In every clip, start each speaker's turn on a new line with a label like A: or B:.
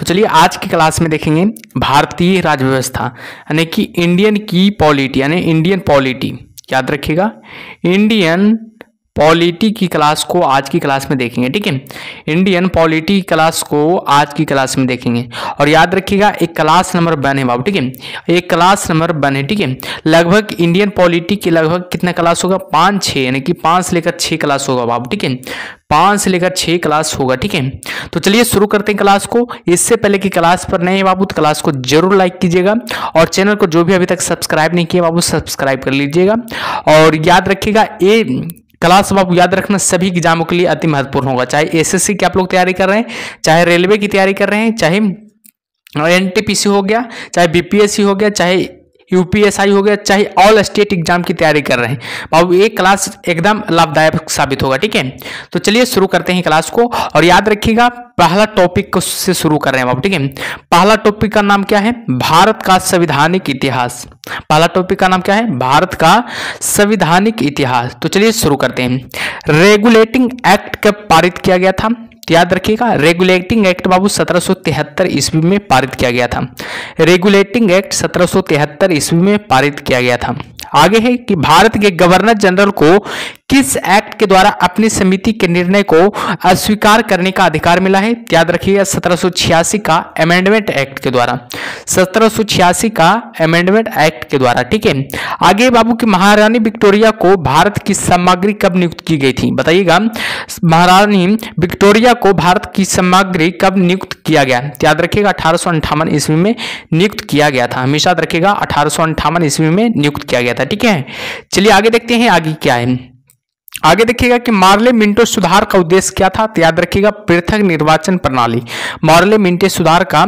A: चलिए आज की क्लास में देखेंगे भारतीय राज्य व्यवस्था यानी कि इंडियन की पॉलिटी यानी इंडियन पॉलिटी। याद रखिएगा, इंडियन पॉलिटी की क्लास को आज की क्लास में देखेंगे। ठीक है, इंडियन पॉलिटी क्लास को आज की क्लास में देखेंगे। और याद रखिएगा एक क्लास नंबर 1 है बाबू। ठीक है, एक क्लास नंबर 1 है। ठीक है, लगभग इंडियन पॉलिटी के लगभग कितना क्लास होगा, 5-6 यानी कि 5 से लेकर 6 क्लास होगा बाबू। ठीक है, 5 से लेकर 6 क्लास होगा। ठीक है, तो चलिए शुरू करते हैं क्लास को। इससे पहले की क्लास पर नए हैं बाबू तो क्लास को जरूर लाइक कीजिएगा और चैनल को जो भी अभी तक सब्सक्राइब नहीं किया बाबू सब्सक्राइब कर लीजिएगा। और याद रखिएगा ये क्लास बाबू याद रखना सभी एग्जामों के लिए अति महत्वपूर्ण होगा, चाहे एसएससी की आप लोग तैयारी कर रहे हैं, चाहे रेलवे की तैयारी कर रहे हैं, चाहे एनटीपीसी हो गया, चाहे बीपीएससी हो गया, चाहे यूपीएसआई हो गया, चाहे ऑल स्टेट एग्जाम की तैयारी कर रहे हैं बाबू, ये क्लास एकदम लाभदायक साबित होगा। ठीक है, तो चलिए शुरू करते हैं क्लास को। और याद रखिएगा पहला टॉपिक से शुरू कर रहे हैं बाबू। ठीक है, पहला टॉपिक का नाम क्या है, भारत का संवैधानिक इतिहास। पहला टॉपिक का नाम क्या है, भारत का संवैधानिक इतिहास। तो चलिए शुरू करते हैं। रेगुलेटिंग एक्ट कब पारित किया गया था, याद रखिएगा रेगुलेटिंग एक्ट बाबू 1773 ईस्वी में पारित किया गया था। रेगुलेटिंग एक्ट 1773 ईस्वी में पारित किया गया था। आगे है कि भारत के गवर्नर जनरल को किस एक्ट के द्वारा अपनी समिति के निर्णय को अस्वीकार करने का अधिकार मिला है, याद रखिएगा 1786 का अमेंडमेंट एक्ट के द्वारा। 1786 का अमेंडमेंट एक्ट के द्वारा। ठीक है, आगे बाबू की महारानी विक्टोरिया को भारत की सामग्री कब नियुक्त की गई थी, बताइएगा महारानी विक्टोरिया को भारत की सामग्री कब नियुक्त किया गया, याद रखिएगा 1858 ईस्वी में नियुक्त किया गया था। हमेशा याद रखिएगा 1858 ईस्वी में नियुक्त किया गया था। ठीक है, चलिए आगे देखते हैं आगे क्या है। आगे देखिएगा कि मार्ले मिंटो सुधार का उद्देश्य क्या था, तो याद रखिएगा पृथक निर्वाचन प्रणाली। मार्ले मिंटो सुधार का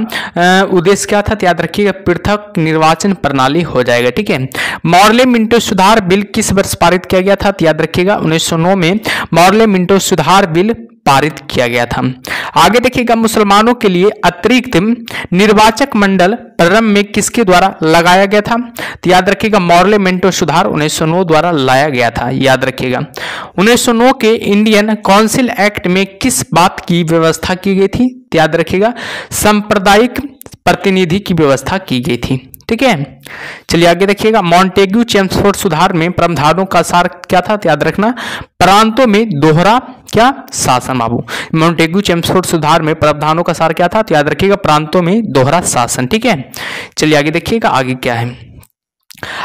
A: उद्देश्य क्या था, तो याद रखिएगा पृथक निर्वाचन प्रणाली हो जाएगा। ठीक है, मार्ले मिंटो सुधार बिल किस वर्ष पारित किया गया था, तो याद रखिएगा 1909 में मार्ले मिंटो सुधार बिल पारित किया गया था। आगे देखिएगा मुसलमानों के लिए अतिरिक्त निर्वाचक मंडल प्रारंभ में किसके द्वारा लगाया गया था, तो याद रखिएगा मार्ले मिंटो सुधार 1909 द्वारा लाया गया था। याद रखिएगा 1909 के इंडियन काउंसिल एक्ट में किस बात की व्यवस्था की गई थी, तो याद रखिएगा सांप्रदायिक प्रतिनिधि की व्यवस्था की गई थी। ठीक है, चलिए आगे देखिएगा मॉन्टेग्यू चेम्सफोर्ड सुधार में प्रावधानों का सार क्या था, तो याद रखना प्रांतों में दोहरा क्या शासन बाबू। मॉन्टेग्यू चेम्सफोर्ड सुधार में प्रावधानों का सार क्या था, तो याद रखिएगा प्रांतों में दोहरा शासन। ठीक है, चलिए आगे देखिएगा आगे क्या है।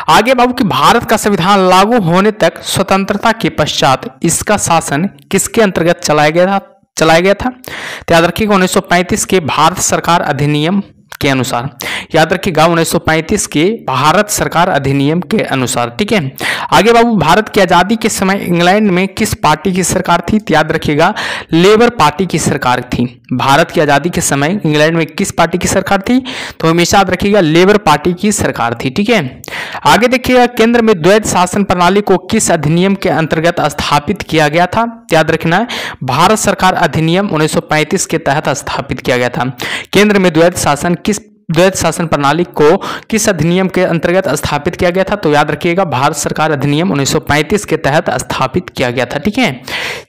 A: आगे बाबू कि भारत का संविधान लागू होने तक स्वतंत्रता के पश्चात इसका शासन किसके अंतर्गत चलाया गया था, तो याद रखिएगा 1935 के भारत सरकार अधिनियम के अनुसार। याद रखिएगा 1935 के भारत सरकार अधिनियम के अनुसार। ठीक है, आगे बाबू भारत की आजादी के समय इंग्लैंड में किस पार्टी की सरकार थी, तो याद रखिएगा लेबर पार्टी की सरकार थी। भारत की आजादी के समय इंग्लैंड में किस पार्टी की सरकार थी, तो हमेशा याद रखिएगा लेबर पार्टी की सरकार थी। ठीक है, आगे देखिएगा केंद्र में द्वैध शासन प्रणाली को किस अधिनियम के अंतर्गत स्थापित किया गया था, याद रखना है भारत सरकार अधिनियम 1935 के तहत स्थापित किया गया था। केंद्र में द्वैध शासन प्रणाली को किस अधिनियम के अंतर्गत स्थापित किया गया था, तो याद रखिएगा भारत सरकार अधिनियम 1935 के तहत स्थापित किया गया था। ठीक है,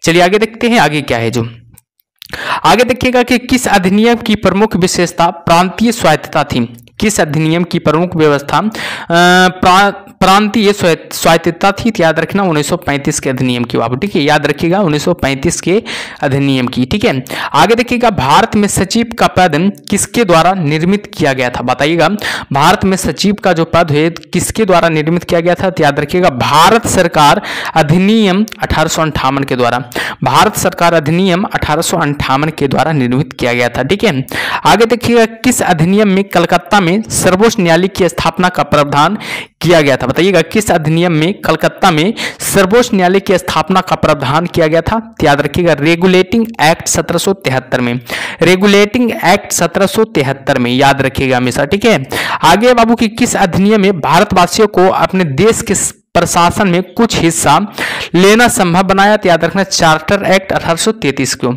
A: चलिए आगे देखते हैं आगे क्या है। जो आगे देखिएगा कि किस अधिनियम की प्रमुख विशेषता प्रांतीय स्वायत्तता थी, किस अधिनियम की प्रमुख व्यवस्था प्रांतीय स्वायत्तता थी, याद रखना 1935 के अधिनियम की बाबू। ठीक है, याद रखिएगा 1935 के अधिनियम की। ठीक है, आगे देखिएगा भारत में सचिव का पद किसके द्वारा निर्मित किया गया था, बताइएगा भारत में सचिव का जो पद है किसके द्वारा निर्मित किया गया था, तो याद रखिएगा भारत सरकार अधिनियम 1858 के द्वारा। भारत सरकार अधिनियम 1858 के द्वारा निर्मित किया गया था। ठीक है, आगे देखिएगा किस अधिनियम में कलकत्ता में सर्वोच्च न्यायालय की स्थापना का प्रावधान किया गया था, बताइएगा किस अधिनियम में कलकत्ता में सर्वोच्च न्यायालय की स्थापना का प्रावधान किया गया था, तो याद रखिएगा रेगुलेटिंग एक्ट 1773 में। रेगुलेटिंग एक्ट 1773 में याद रखिएगा हमेशा। ठीक है, आगे बाबू की किस अधिनियम में भारतवासियों को अपने देश के प्रशासन में कुछ हिस्सा लेना संभव बनाया, तो याद रखना चार्टर एक्ट 1833 को।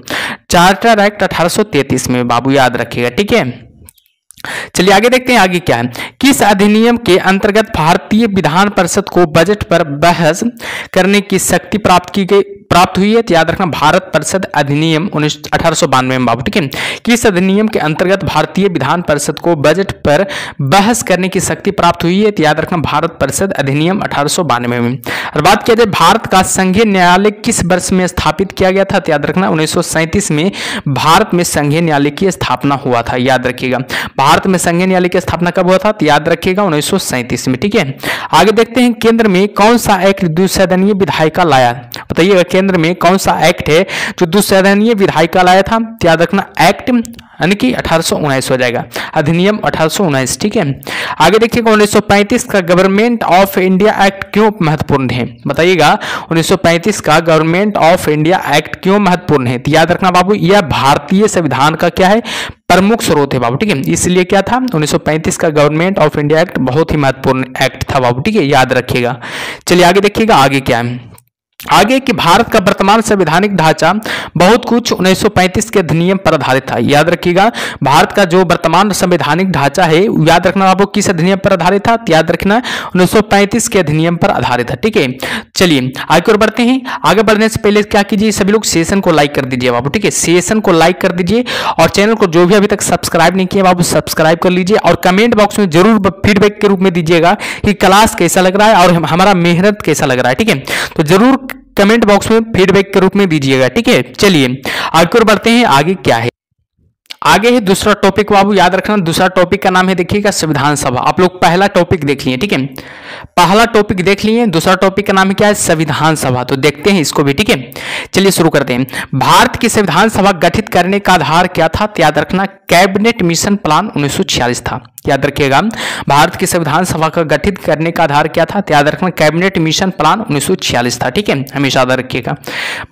A: चार्टर एक्ट 1833 में बाबू याद रखिएगा। ठीक है, चलिए आगे देखते हैं आगे क्या है। किस अधिनियम के अंतर्गत भारतीय विधान परिषद को बजट पर बहस करने की शक्ति प्राप्त प्राप्त हुई है? तो याद रखना भारत परिषद अधिनियम 1892 में बाबू, ठीक है। किस अधिनियम के अंतर्गत भारतीय विधान परिषद को बजट पर बहस करने की शक्ति प्राप्त हुई है? तो याद रखना भारत परिषद अधिनियम 1892 में। और बात किया जाए भारत का संघीय न्यायालय किस वर्ष में स्थापित किया गया था? तो याद रखना 1937 में भारत में संघीय न्यायालय की स्थापना हुआ था, याद रखिएगा। भारत में संघीय न्यायालय की स्थापना कब हुआ था? तो याद रखिएगा 1937 में, ठीक है। आगे देखते हैं केंद्र में कौन सा एक्ट द्विसदनीय विधायिका लाया? बताइएगा केंद्र में कौन सा एक्ट है जो द्विसदनीय विधायिका लाया था? तो याद रखना एक्ट यानी कि 1819 हो जाएगा, अधिनियम 1819, ठीक है। आगे देखिएगा 1935 का गवर्नमेंट ऑफ इंडिया एक्ट क्यों महत्वपूर्ण है? बताइएगा 1935 का गवर्नमेंट ऑफ इंडिया एक्ट क्यों महत्वपूर्ण है? तो याद रखना बाबू यह भारतीय संविधान का क्या है? प्रमुख स्रोत है बाबू, ठीक है। इसलिए क्या था 1935 का गवर्नमेंट ऑफ इंडिया एक्ट बहुत ही महत्वपूर्ण एक्ट था बाबू, ठीक है, याद रखिएगा। चलिए आगे देखिएगा आगे क्या है। आगे कि भारत का वर्तमान संवैधानिक ढांचा बहुत कुछ 1935 के अधिनियम पर आधारित था, याद रखिएगा। भारत का जो वर्तमान संवैधानिक ढांचा है याद रखना बाबू किस अधिनियम पर आधारित था? याद रखना 1935 के अधिनियम पर आधारित था, ठीक है। चलिए आगे और बढ़ते हैं। आगे बढ़ने से पहले क्या कीजिए, सभी लोग सेशन को लाइक कर दीजिए बाबू, ठीक है। सेशन को लाइक कर दीजिए और चैनल को जो भी अभी तक सब्सक्राइब नहीं किया बाबू सब्सक्राइब कर लीजिए और कमेंट बॉक्स में जरूर फीडबैक के रूप में दीजिएगा कि क्लास कैसा लग रहा है और हमारा मेहनत कैसा लग रहा है, ठीक है। तो जरूर कमेंट बॉक्स में फीडबैक के रूप में दीजिएगा, ठीक है। चलिए आगे और बढ़ते हैं। आगे क्या है? आगे है दूसरा टॉपिक बाबू, याद रखना दूसरा टॉपिक का नाम है देखिएगा संविधान सभा। आप लोग पहला टॉपिक देख लिए, ठीक है, पहला टॉपिक देख लिए। दूसरा टॉपिक का नाम क्या है? संविधान सभा। तो देखते हैं इसको भी, ठीक है। चलिए शुरू करते हैं। भारत की संविधान सभा गठित करने का आधार क्या था? याद रखना कैबिनेट मिशन प्लान 1946 था, याद रखिएगा। भारत की संविधान सभा का गठित करने का आधार क्या था? याद रखना कैबिनेट मिशन प्लान 1946 था, ठीक है, हमेशा याद रखिएगा।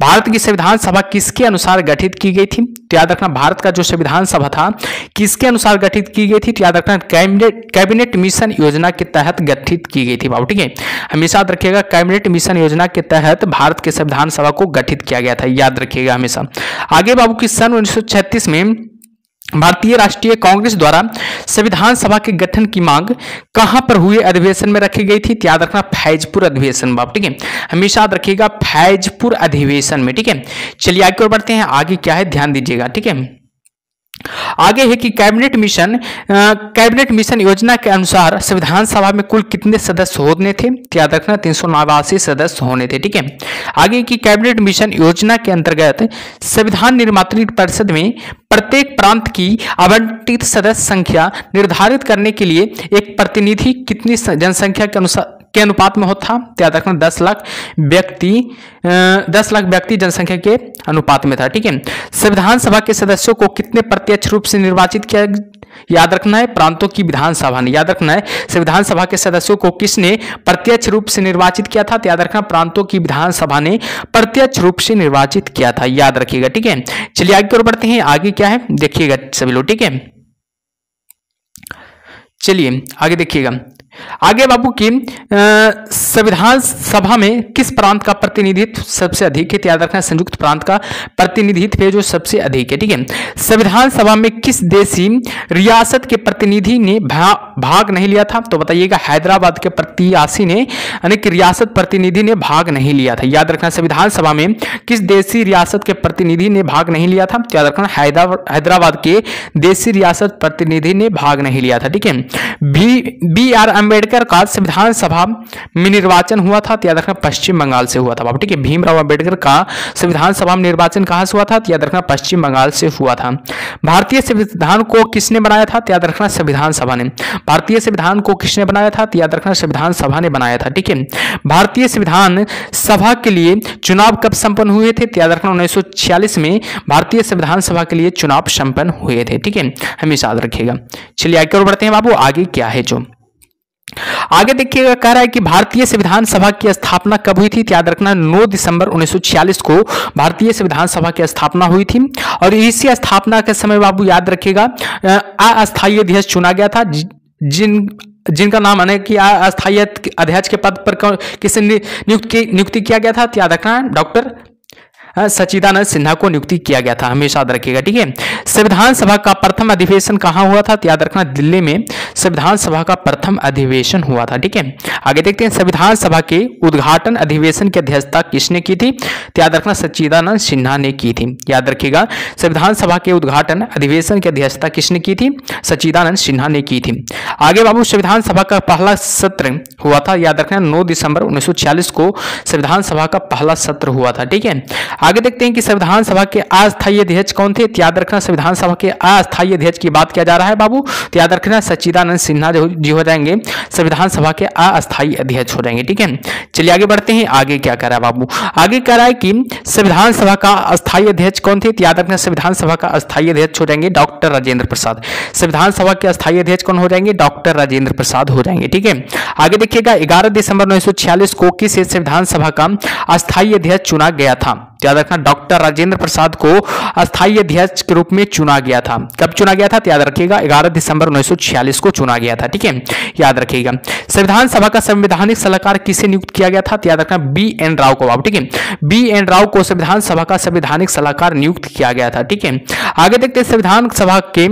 A: भारत की संविधान सभा किसके अनुसार गठित की गई थी? याद रखना भारत का जो संविधान सभा था किसके अनुसार गठित की गई थी? याद रखना कैबिनेट मिशन योजना के तहत गठित की गई थी बाबू, ठीक है, हमेशा याद रखिएगा। कैबिनेट मिशन योजना के तहत भारत के संविधान सभा को गठित किया गया था, याद रखिएगा हमेशा। आगे बाबू की सन 1936 में भारतीय राष्ट्रीय कांग्रेस द्वारा संविधान सभा के गठन की मांग कहां पर हुए अधिवेशन में रखी गई थी? याद रखना फैजपुर अधिवेशन बाप, ठीक है, हमेशा याद रखिएगा फैजपुर अधिवेशन में, ठीक है। चलिए आगे और बढ़ते हैं। आगे क्या है ध्यान दीजिएगा, ठीक है। आगे है कि कैबिनेट मिशन योजना के अनुसार संविधान सभा में कुल कितने सदस्य होने थे? याद रखना 389 सदस्य होने थे, ठीक है। आगे की कैबिनेट मिशन योजना के अंतर्गत संविधान निर्मात्री परिषद में प्रत्येक प्रांत की आवंटित सदस्य संख्या निर्धारित करने के लिए एक प्रतिनिधि कितनी जनसंख्या के अनुपात में होता था? याद रखना 10 लाख व्यक्ति जनसंख्या के अनुपात में था, ठीक है। संविधान सभा के सदस्यों को कितने प्रत्यक्ष रूप से निर्वाचित किया? याद रखना है प्रांतों की विधानसभा ने, याद रखना है संविधान सभा के सदस्यों को किसने प्रत्यक्ष रूप से निर्वाचित किया था? याद रखना प्रांतों की विधानसभा ने प्रत्यक्ष रूप से निर्वाचित किया था, याद रखिएगा, ठीक है। चलिए आगे और बढ़ते हैं। आगे क्या है देखिएगा सभी लोग, ठीक है। चलिए आगे देखिएगा। आगे बाबू की संविधान सभा में किस प्रांत का प्रतिनिधित्व सबसे अधिक है? याद रखना संयुक्त प्रांत का प्रतिनिधित्व है जो सबसे अधिक है, ठीक है। संविधान सभा में किस देशी रियासत के प्रतिनिधि ने भाग नहीं लिया था? तो बताइएगा हैदराबाद के प्रत्याशी ने यानी कि रियासत प्रतिनिधि ने भाग नहीं लिया था। याद रखना संविधान सभा में किस देशी रियासत के प्रतिनिधि ने भाग नहीं लिया था? याद रखना हैदराबाद के देशी रियासत प्रतिनिधि ने भाग नहीं लिया था, ठीक है। बी.आर. अम्बेडकर का संविधान सभा में निर्वाचन हुआ था? याद रखना पश्चिम बंगाल से हुआ था बाबू, ठीक है। भीमराव अम्बेडकर का संविधान सभा में निर्वाचन कहां से हुआ था? याद रखना पश्चिम बंगाल से हुआ था। भारतीय संविधान को किसने बनाया था? याद रखना संविधान सभा ने। भारतीय संविधान को किसने बनाया था? याद रखना संविधान सभा ने बनाया था, ठीक है। भारतीय संविधान सभा के लिए चुनाव कब संपन्न हुए थे? याद रखना 1946 में भारतीय संविधान सभा के लिए चुनाव संपन्न हुए थे, ठीक है, हमेशा याद रखिएगा। चलिए आगे और बढ़ते हैं बाबू। आगे क्या है जो आगे देखिएगा कह रहा है कि भारतीय संविधान सभा की स्थापना कब हुई थी? याद रखना 9 दिसंबर 1946 को भारतीय संविधान सभा की स्थापना हुई थी और इसी स्थापना के समय बाबू याद रखिएगा अस्थायी अध्यक्ष चुना गया था जिनका नाम है कि अस्थायी अध्यक्ष के पद पर किसे नियुक्ति किया गया था? याद रखना डॉक्टर सच्चिदानंद सिन्हा को नियुक्ति किया गया था, हमेशा याद रखिएगा। ठीक है, संविधान सभा का प्रथम अधिवेशन कहाँ हुआ था? याद रखना, दिल्ली में संविधान सभा का प्रथम अधिवेशन हुआ था। ठीक है, आगे देखते हैं, संविधान सभा के उद्घाटन अधिवेशन की अध्यक्षता किसने की थी? याद रखना, सच्चिदानंद सिन्हा ने की थी। याद रखिएगा, संविधान सभा के उद्घाटन अधिवेशन की अध्यक्षता किसने की थी? सच्चिदानंद सिन्हा ने की थी। आगे बाबू, संविधान सभा का पहला सत्र हुआ था, याद रखना 9 दिसंबर 1946 को संविधान सभा का पहला सत्र हुआ था। ठीक है, आगे देखते हैं कि संविधान सभा के अस्थायी अध्यक्ष कौन थे? याद रखना, संविधान सभा के अस्थायी अध्यक्ष की बात किया जा रहा है बाबू, तो याद रखना सच्चिदानंद सिन्हा जी हो जाएंगे संविधान सभा के अस्थायी अध्यक्ष हो जाएंगे। ठीक है, चलिए आगे बढ़ते हैं। आगे क्या कह रहा है बाबू? आगे कह रहा है कि संविधान सभा का अस्थायी अध्यक्ष कौन थे? याद रखना, संविधान सभा का अस्थायी अध्यक्ष हो जाएंगे डॉक्टर राजेंद्र प्रसाद। संविधान सभा के अस्थायी अध्यक्ष कौन हो जाएंगे? डॉक्टर राजेंद्र प्रसाद हो जाएंगे। ठीक है, आगे देखिएगा, 11 दिसंबर 1946 को किस संविधान सभा का अस्थायी अध्यक्ष चुना गया था? याद रखना, डॉक्टर राजेंद्र प्रसाद को अस्थायी अध्यक्ष के रूप में चुना गया था। कब चुना गया था? याद रखिएगा, 11 दिसंबर 1946 को चुना गया था। ठीक है, याद रखिएगा। संविधान सभा का संवैधानिक सलाहकार किसे नियुक्त किया गया था? याद रखना, बी.एन. राव को। ठीक है, बी.एन. राव को संविधान सभा का संवैधानिक सलाहकार नियुक्त किया गया था। ठीक है, आगे देखते हैं, संविधान सभा के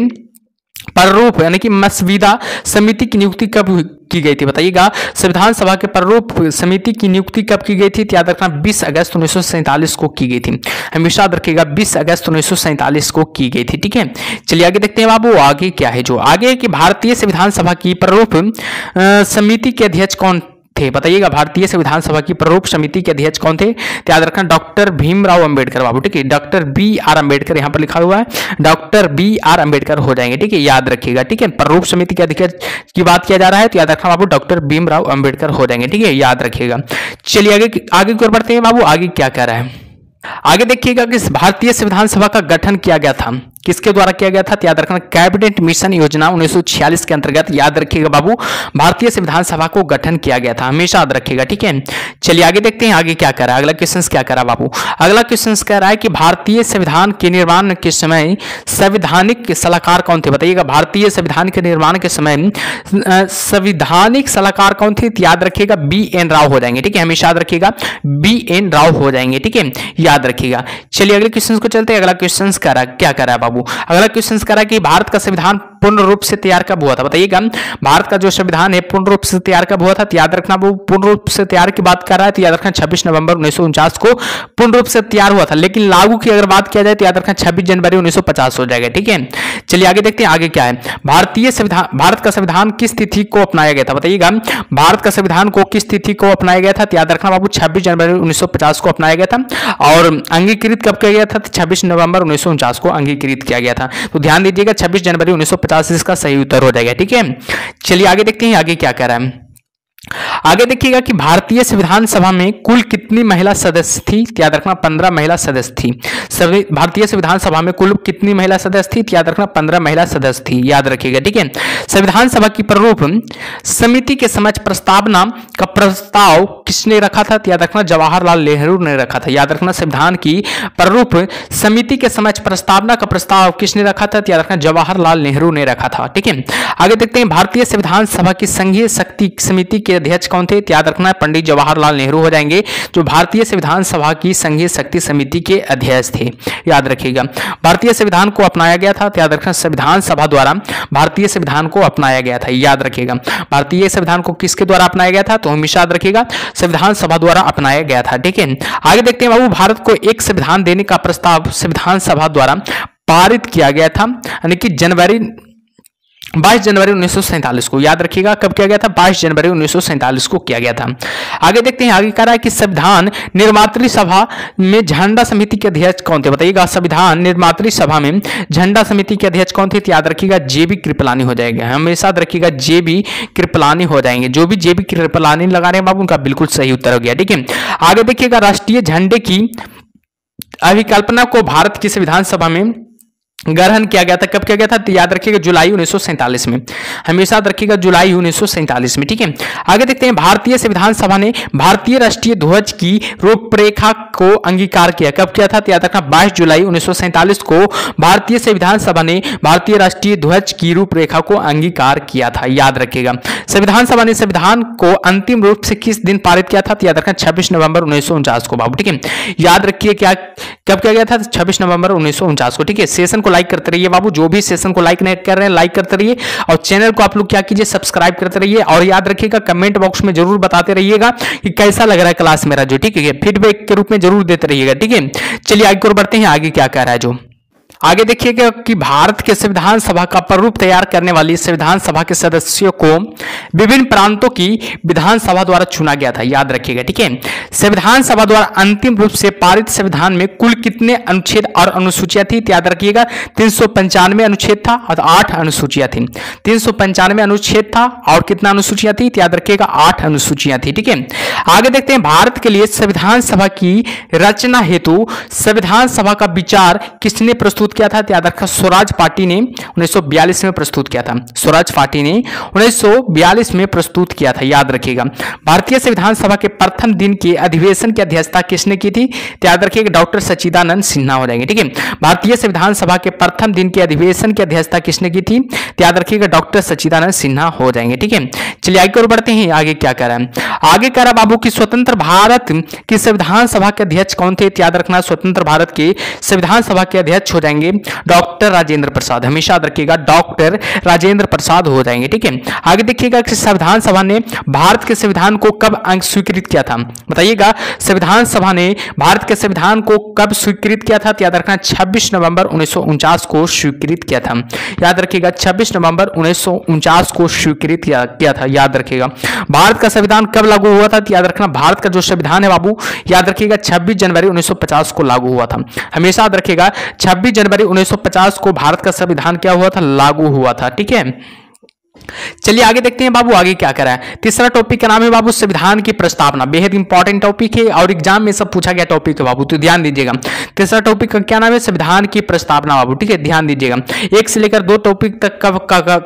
A: प्रारूप यानी कि मसविदा समिति की नियुक्ति कब की गई थी? बताइएगा, संविधान सभा के प्रारूप समिति की नियुक्ति कब की गई थी? याद रखना, 20 अगस्त 1947 को की गई थी। हमेशा याद रखिएगा, 20 अगस्त 1947 को की गई थी। ठीक है, चलिए आगे देखते हैं बाबू, आगे क्या है? जो आगे है कि भारतीय संविधान सभा की प्रारूप समिति के अध्यक्ष कौन थे? बताइएगा, भारतीय संविधान सभा की प्रारूप समिति के अध्यक्ष कौन थे? याद रखना, डॉक्टर भीमराव अंबेडकर बाबू। ठीक है, डॉक्टर बी.आर. अंबेडकर यहाँ पर लिखा हुआ है, डॉक्टर बी.आर. अंबेडकर हो जाएंगे। ठीक है, याद रखिएगा। ठीक है, प्रारूप समिति के अध्यक्ष की बात किया जा रहा है, तो याद रखना बाबू, डॉक्टर भीमराव अंबेडकर हो जाएंगे। ठीक है, याद रखिएगा। चलिए आगे आगे की ओर बढ़ते हैं बाबू, आगे क्या कह रहा है? आगे देखिएगा कि भारतीय संविधान सभा का गठन किया गया था, किसके द्वारा किया गया था? याद रखना, कैबिनेट मिशन योजना 1946 के अंतर्गत, याद रखिएगा बाबू, भारतीय संविधान सभा को गठन किया गया था। हमेशा याद रखिएगा। ठीक है, चलिए आगे देखते हैं, आगे क्या कर रहा है? अगला क्वेश्चन क्या कर रहा है बाबू? अगला क्वेश्चन कह रहा है कि भारतीय संविधान के निर्माण के समय संवैधानिक सलाहकार कौन थे? बताइएगा, भारतीय संविधान के निर्माण के समय संवैधानिक सलाहकार कौन थे? याद रखिएगा, बी.एन. राव हो जाएंगे। ठीक है, हमेशा याद रखिएगा, बी.एन. राव हो जाएंगे। ठीक है, याद रखिएगा। चलिए अगले क्वेश्चन को चलते हैं। अगला क्वेश्चन क्या कर रहा है बाबू? अगला क्वेश्चन कह रहा है कि भारत का संविधान पूर्ण रूप से तैयार कब हुआ था? बताइएगा, भारत का जो संविधान है पूर्ण रूप से तैयार कब हुआ था? याद रखना, वो पूर्ण रूप से तैयार की बात कर रहा है, तो याद रखना 26 नवंबर 1949 को पूर्ण रूप से तैयार हुआ था। लेकिन लागू की अगर बात किया जाए तो याद रखना 26 जनवरी 1950 हो जाएगा। ठीक है, चलिए आगे देखते हैं, आगे क्या है? भारत का संविधान किस तिथि को अपनाया गया था? बताइएगा, भारत का संविधान को किस तिथि को अपनाया गया था? याद रखना बाबू, 26 जनवरी 1950 को अपनाया गया था। और अंगीकृत कब किया गया था? 26 नवंबर 1949 को अंगीकृत किया गया था। तो ध्यान दीजिएगा, 26 जनवरी 1950 इसका सही उत्तर हो जाएगा। ठीक है, चलिए आगे देखते हैं, आगे क्या कह रहा है? आगे देखिएगा कि भारतीय संविधान सभा में कुल कितनी महिला सदस्य थी? याद रखना, 15 महिला सदस्य थी। भारतीय संविधान सभा में कुल कितनी महिला सदस्य थी? याद रखना, 15 महिला सदस्य थी। याद रखिएगा। ठीक है, संविधान सभा की प्रारूप समिति के समक्ष प्रस्तावना का प्रस्ताव किसने रखा था? याद रखना, जवाहरलाल नेहरू ने रखा था। याद रखना, संविधान की प्रारूप समिति के समक्ष प्रस्तावना का प्रस्ताव किसने रखा था? याद रखना, जवाहरलाल नेहरू ने रखा था। ठीक है, आगे देखते हैं, भारतीय संविधान सभा की संघीय शक्ति समिति के अध्यक्ष कौन थे? याद रखना, पंडित जवाहरलाल नेहरू हो जाएंगे, जो भारतीय संविधान सभा की संघीय शक्ति समिति के अध्यक्ष थे। याद रखिएगा, भारतीय संविधान को अपनाया गया था, तो याद रखना, संविधान सभा द्वारा भारतीय संविधान को अपनाया गया था। याद रखिएगा, भारतीय संविधान को किसके द्वारा अपनाया गया था? तो हमेशा याद रखिएगा, संविधान सभा द्वारा अपनाया गया था। ठीक है, आगे देखते हैं बाबू, भारत को एक संविधान देने का प्रस्ताव संविधान सभा द्वारा पारित किया गया था, यानी कि 22 जनवरी 1947 को। याद रखिएगा, कब किया गया था? 22 जनवरी 1947 को किया गया था। आगे देखते हैं, आगे कह रहा है कि संविधान निर्मात्री सभा में झंडा समिति के अध्यक्ष कौन थे? बताइएगा, संविधान निर्मात्री सभा में झंडा समिति के अध्यक्ष कौन थे? याद रखिएगा, जे.बी. कृपलानी हो जाएगा। हमेशा याद रखिएगा, जे.बी. कृपलानी हो जाएंगे। जो भी जे.बी. कृपलानी लगा रहे हैं बाबू, उनका बिल्कुल सही उत्तर हो गया। ठीक है, आगे देखिएगा, राष्ट्रीय झंडे की अभिकल्पना को भारत की संविधान सभा में ग्रहण किया गया था। कब किया गया था? तो याद रखिएगा जुलाई 1947 में, हमेशा याद रखिएगा जुलाई 1947 में। ठीक है, आगे देखते हैं। भारतीय संविधान सभा ने भारतीय राष्ट्रीय ध्वज की रूपरेखा को अंगीकार किया। कब किया था? तो याद रखना 22 जुलाई 1947 को भारतीय संविधान सभा ने भारतीय राष्ट्रीय ध्वज की रूपरेखा को अंगीकार किया था, याद रखिएगा। संविधान सभा ने संविधान को अंतिम रूप से किस दिन पारित किया था? तो याद रखना 26 नवंबर 1949 को बाबू। ठीक है, याद रखिए क्या कब किया गया था? 26 नवंबर 1949 को। ठीक है, सेशन को लाइक करते रहिए बाबू, जो भी सेशन को लाइक नहीं कर रहे हैं लाइक करते रहिए, और चैनल को आप लोग क्या कीजिए, सब्सक्राइब करते रहिए। और याद रखिएगा कमेंट बॉक्स में जरूर बताते रहिएगा कि कैसा लग रहा है क्लास मेरा जो। ठीक है, फीडबैक के रूप में जरूर देते रहिएगा। ठीक है, चलिए आगे और बढ़ते हैं, आगे क्या कह रहा है जो। आगे देखिएगा कि भारत के संविधान सभा का प्रारूप तैयार करने वाली संविधान सभा के सदस्यों को विभिन्न प्रांतों की विधानसभा द्वारा चुना गया था, याद रखिएगा। ठीक है, संविधान सभा द्वारा अंतिम रूप से पारित संविधान में कुल कितने अनुच्छेद और अनुसूचियां थी? याद रखिएगा 395 अनुच्छेद था और 8 अनुसूचियां थी। 395 अनुच्छेद था और कितना अनुसूचियां थी? याद रखिएगा 8 अनुसूचियां थी। ठीक है, आगे देखते हैं। भारत के लिए संविधान सभा की रचना हेतु संविधान सभा का विचार किसने प्रस्तुत किया था? याद रखा स्वराज पार्टी ने 1942 में प्रस्तुत किया था। स्वराज पार्टी ने 1942 में प्रस्तुत किया था, याद रखिएगा। भारतीय संविधान सभा के प्रथम दिन के अधिवेशन की अध्यक्षता किसने की थी? याद रखिएगा डॉक्टर सच्चिदानंद सिन्हा हो जाएंगे। ठीक है, भारतीय संविधान सभा के प्रथम दिन के अधिवेशन की अध्यक्षता किसने की थी? याद रखिएगा डॉक्टर सच्चिदानंद सिन्हा हो जाएंगे। ठीक है, चलिए आगे और बढ़ते हैं, आगे क्या कह रहा है। आगे कह रहा बाबू की स्वतंत्र भारत की संविधान सभा के अध्यक्ष कौन थे? याद रखना स्वतंत्र भारत के संविधान सभा के अध्यक्ष हो जाएंगे डॉक्टर राजेंद्र प्रसाद, हमेशा याद रखिएगा डॉक्टर राजेंद्र प्रसाद हो जाएंगे। ठीक है, आगे देखिएगा कि संविधान सभा ने भारत के संविधान को कब स्वीकृत किया था? बताइएगा, संविधान सभा ने भारत के संविधान को कब स्वीकृत किया था? याद रखना 26 नवंबर 1949 को स्वीकृत किया था, याद रखिएगा 26 नवंबर 1949 को स्वीकृत किया था, याद रखिएगा। भारत का संविधान कब लागू हुआ था? याद रखना भारत का जो संविधान है बाबू, याद रखिएगा 26 जनवरी 1950 को लागू हुआ था, हमेशा याद रखिएगा 26 जनवरी 1950 को भारत का संविधान क्या हुआ था? लागू हुआ था। ठीक है, चलिए आगे देखते हैं बाबू, आगे क्या करा है। तीसरा टॉपिक का नाम है बाबू संविधान की प्रस्तावना, बेहद इंपॉर्टेंट टॉपिक है और एग्जाम में सब पूछा गया टॉपिक है बाबू, तो ध्यान दीजिएगा। तीसरा टॉपिक का क्या नाम है? संविधान की प्रस्तावना बाबू। ठीक है, ध्यान दीजिएगा, 1 से लेकर 2 टॉपिक तक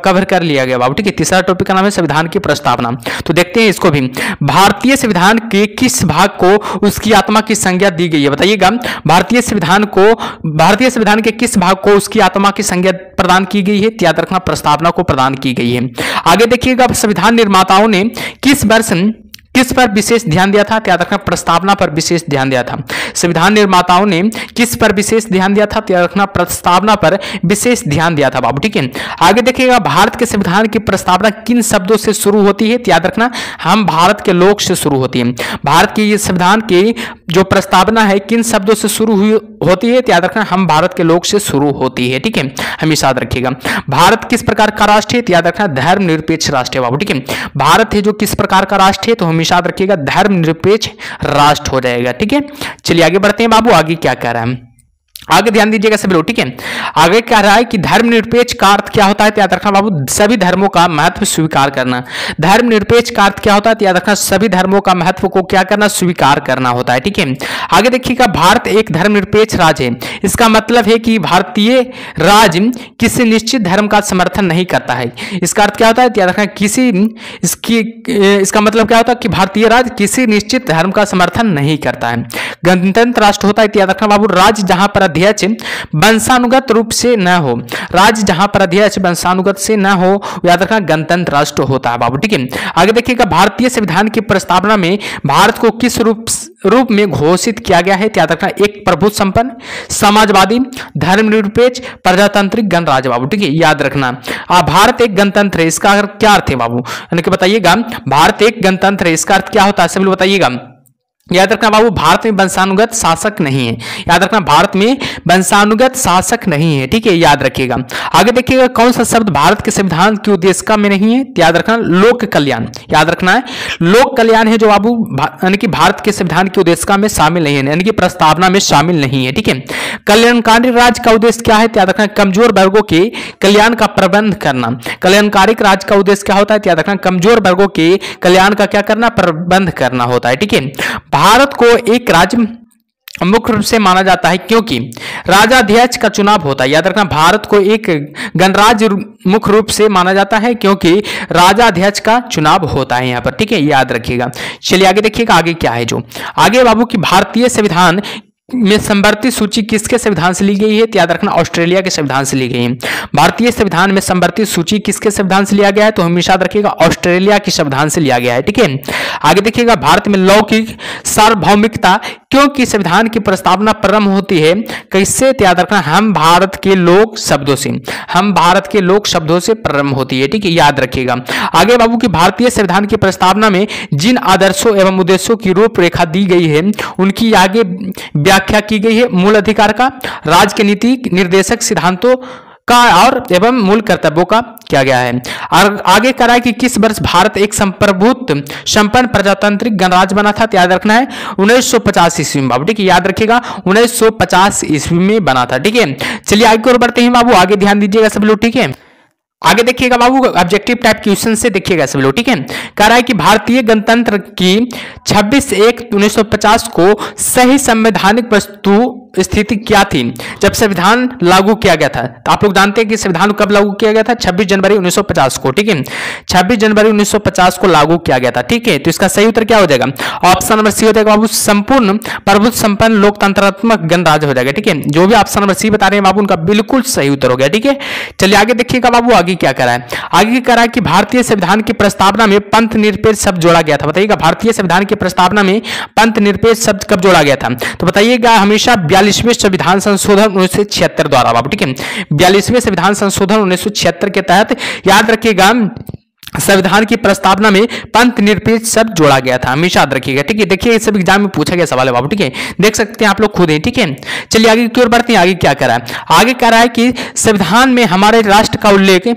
A: कवर कर लिया गया बाबू। ठीक है, तीसरा टॉपिक का नाम है संविधान की प्रस्तावना। तो देखते हैं इसको भी। भारतीय संविधान के किस भाग को उसकी आत्मा की संज्ञा दी गई है? बताइएगा, भारतीय संविधान के किस भाग को उसकी आत्मा की संज्ञा प्रदान की गई है? याद रखना प्रस्तावना को प्रदान की गई है। आगे देखिएगा, संविधान निर्माताओं ने किस वर्ष किस पर विशेष ध्यान दिया था? याद रखना प्रस्तावना पर विशेष ध्यान दिया था। संविधान निर्माताओं ने किस पर विशेष ध्यान दिया था? याद रखना प्रस्तावना पर विशेष ध्यान दिया था बाबू। ठीक है, आगे देखिएगा, भारत के संविधान की प्रस्तावना किन शब्दों से शुरू होती है? याद रखना हम भारत के लोग से शुरू होती है। भारत के ये संविधान की जो प्रस्तावना है किन शब्दों से शुरू होती है? याद रखना हम भारत के लोग से शुरू होती है। ठीक है, हमेशा याद रखिएगा। भारत किस प्रकार का राष्ट्र है? याद रखना धर्मनिरपेक्ष राष्ट्र है बाबू। ठीक है, भारत है जो किस प्रकार का राष्ट्र है? तो हमेशा याद रखिएगा धर्मनिरपेक्ष राष्ट्र हो जाएगा। ठीक है, चलिए आगे बढ़ते हैं बाबू, आगे क्या कह रहा है, आगे ध्यान दीजिएगा सभी लोग। ठीक है, आगे कह रहा है कि धर्मनिरपेक्ष का अर्थ क्या होता है? याद रखना बाबू सभी धर्मों का महत्व स्वीकार करना। धर्मनिरपेक्ष का अर्थ क्या होता है? याद रखना सभी धर्मों का महत्व को क्या करना? स्वीकार करना होता है। ठीक है, आगे देखिएगा, भारत एक धर्मनिरपेक्ष राज्य है, इसका मतलब है कि भारतीय राज्य किसी निश्चित धर्म का समर्थन नहीं करता है। इसका अर्थ क्या होता है? याद रखना इसका मतलब क्या होता है कि भारतीय राज्य किसी निश्चित धर्म का समर्थन नहीं करता है। गणतंत्र राष्ट्र होता है, याद रखना बाबू राज्य जहां पर अध्यक्ष वंशानुगत रूप से न हो, राज्य जहां पर अध्यक्ष वंशानुगत से न हो, याद रखना गणतंत्र राष्ट्र होता है बाबू। ठीक है, आगे देखिएगा, भारतीय संविधान की प्रस्तावना में भारत को किस रूप में घोषित किया गया है? याद रखना एक प्रभुत्व संपन्न, समाजवादी, धर्मनिरपेक्ष, प्रजातांत्रिक गणराज्य बाबू। ठीक है, याद रखना भारत एक गणतंत्र है, इसका क्या अर्थ है बाबू? यानी कि बताइएगा, भारत एक गणतंत्र है, इसका अर्थ क्या होता है? सब लोग बताइएगा। याद रखना बाबू भारत में वंशानुगत शासक नहीं है, याद रखना भारत में वंशानुगत शासक नहीं है। ठीक है, याद रखिएगा। आगे देखिएगा, कौन सा शब्द भारत के संविधान की उद्देशिका में नहीं है? याद रखना लोक कल्याण, याद रखना है लोक कल्याण है जो बाबू यानी कि भारत के संविधान की उद्देशिका में शामिल नहीं है, यानी कि प्रस्तावना में शामिल नहीं है। ठीक है, कल्याणकारी राज्य का उद्देश्य क्या है? याद रखना कमजोर वर्गों के कल्याण का प्रबंध करना। कल्याणकारी राज्य का उद्देश्य क्या होता है? याद रखना कमजोर वर्गों के कल्याण का क्या करना? प्रबंध करना होता है। ठीक है, भारत को एक राज्य मुख्य रूप से माना जाता है क्योंकि राजाध्यक्ष का चुनाव होता है। याद रखना, भारत को एक गणराज्य मुख्य रूप से माना जाता है क्योंकि राजाध्यक्ष का चुनाव होता है यहाँ पर, ठीक है, याद रखिएगा। चलिए आगे देखिएगा, आगे क्या है जो आगे बाबू की भारतीय संविधान में संवर्ती सूची किसके संविधान से ली गई है? तो याद रखना, ऑस्ट्रेलिया के संविधान से ली गई है। भारतीय संविधान में संवर्ती सूची किसके संविधान से लिया गया है? तो हमेशा याद रखिएगा, ऑस्ट्रेलिया के संविधान से लिया गया है, ठीक है। आगे देखिएगा, भारत में लौकिक सार्वभौमिकता क्योंकि संविधान की प्रस्तावना प्रारंभ होती है कैसे? तो याद रखना, हम भारत के लोग शब्दों से, हम भारत के लोग शब्दों से प्रारंभ होती है, ठीक है, याद रखिएगा। आगे बाबू की भारतीय संविधान की प्रस्तावना में जिन आदर्शों एवं उद्देश्यों की रूपरेखा दी गई है उनकी आगे व्याख्या की गई है। मूल अधिकार का, राज्य के नीति निर्देशक सिद्धांतों का और एवं मूल कर्तव्यों का किया गया है। और आगे करा है कि किस वर्ष भारत एक संप्रभुत्व संपन्न प्रजातांत्रिक गणराज्य बना था? याद रखना है 1950 ईस्वी में बाबू, ठीक है, याद रखिएगा 1950 ईस्वी में बना था, ठीक है। चलिए आगे और बढ़ते हैं बाबू, आगे ध्यान दीजिएगा सब लोग, ठीक है। आगे देखिएगा बाबू, ऑब्जेक्टिव टाइप क्वेश्चन से देखिएगा सब लोग, ठीक है। कह रहा है कि भारतीय गणतंत्र की 26/1/1950 को सही संवैधानिक वस्तु स्थिति क्या थी जब संविधान लागू किया गया था? तो आप लोग जानते हैं कि संविधान कब लागू किया गया था? 26 जनवरी 1950 को, ठीक है, 26 जनवरी 1950 को लागू किया गया था, ठीक है। तो इसका सही उत्तर क्या हो जाएगा? ऑप्शन नंबर सी हो जाएगा बाबू, संपूर्ण प्रभुत्व संपन्न लोकतंत्रात्मक गणराज्य हो जाएगा, ठीक है। जो भी ऑप्शन नंबर सी बता रहे हैं बाबू, उनका बिल्कुल सही उत्तर हो गया, ठीक है। चलिए आगे देखिएगा बाबू, आगे क्या करा है? आगे करा है कि भारतीय संविधान की प्रस्तावना में पंथ निरपेक्ष शब्द जोड़ा गया था। बताइएगा, भारतीय संविधान की प्रस्तावना में पंथ निरपेक्ष शब्द कब जोड़ा गया था? तो बताइएगा, हमेशा 42वें संविधान संशोधन 1976 द्वारा बाबू, ठीक है, 42वें संविधान संशोधन 1976 के तहत याद रखिएगा संविधान की प्रस्तावना में पंथ निरपेक्ष शब्द जोड़ा गया था, हमेशा याद रखिएगा, ठीक है। देखिए इस सब एग्जाम में पूछा गया सवाल है बाबू, ठीक है, देख सकते हैं आप लोग खुद हैं, ठीक है। चलिए आगे की ओर बढ़ते हैं, आगे क्या करा है? आगे कह रहा है कि संविधान में हमारे राष्ट्र का उल्लेख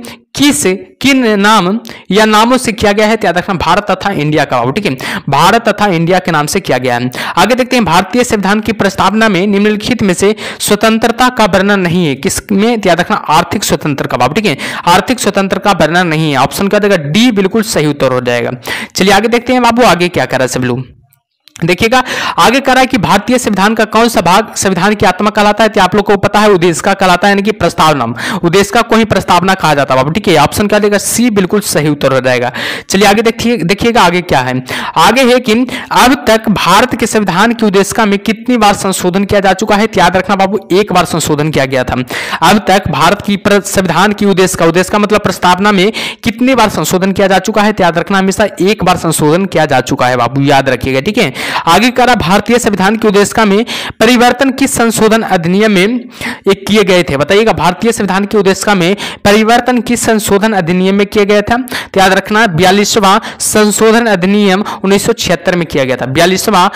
A: किन नाम या नामों से किया गया है? याद रखना, भारत तथा इंडिया का बाबू, ठीक है, भारत तथा इंडिया के नाम से किया गया है। आगे देखते हैं, भारतीय संविधान की प्रस्तावना में निम्नलिखित में से स्वतंत्रता का वर्णन नहीं है, किसमें? याद रखना, आर्थिक स्वतंत्रता का बाबू, ठीक है, आर्थिक स्वतंत्रता का वर्णन नहीं है। ऑप्शन क्या देगा? डी बिल्कुल सही उत्तर हो जाएगा। चलिए आगे देखते हैं बाबू, आगे क्या कर रहा है सब लोग, देखिएगा। आगे कह रहा है कि भारतीय संविधान का कौन सा भाग संविधान की आत्मा कहलाता है? तो आप लोग को पता है उद्देशिका कहलाता है, यानी कि प्रस्तावना, उद्देशिका को ही प्रस्तावना कहा जाता है बाबू, ठीक है। ऑप्शन क्या देगा? सी बिल्कुल सही उत्तर हो जाएगा। चलिए आगे देखिएगा आगे क्या है? आगे है कि अब तक भारत के संविधान की उद्देशिका में कितनी बार संशोधन किया जा चुका है? याद रखना बाबू, एक बार संशोधन किया गया था। अब तक भारत की संविधान की उद्देशिका मतलब प्रस्तावना में कितनी बार संशोधन किया जा चुका है? याद रखना, हमेशा एक बार संशोधन किया जा चुका है बाबू, याद रखिएगा, ठीक है। आगे करा, भारतीय संविधान की उद्देशिका में परिवर्तन किस संशोधन अधिनियम में एक किए गए थे? बताइएगा, भारतीय संविधान की उद्देशिका में परिवर्तन किस संशोधन अधिनियम में किया गया था? तो याद रखना, 42वां संशोधन अधिनियम 1976 में किया गया था। 42वां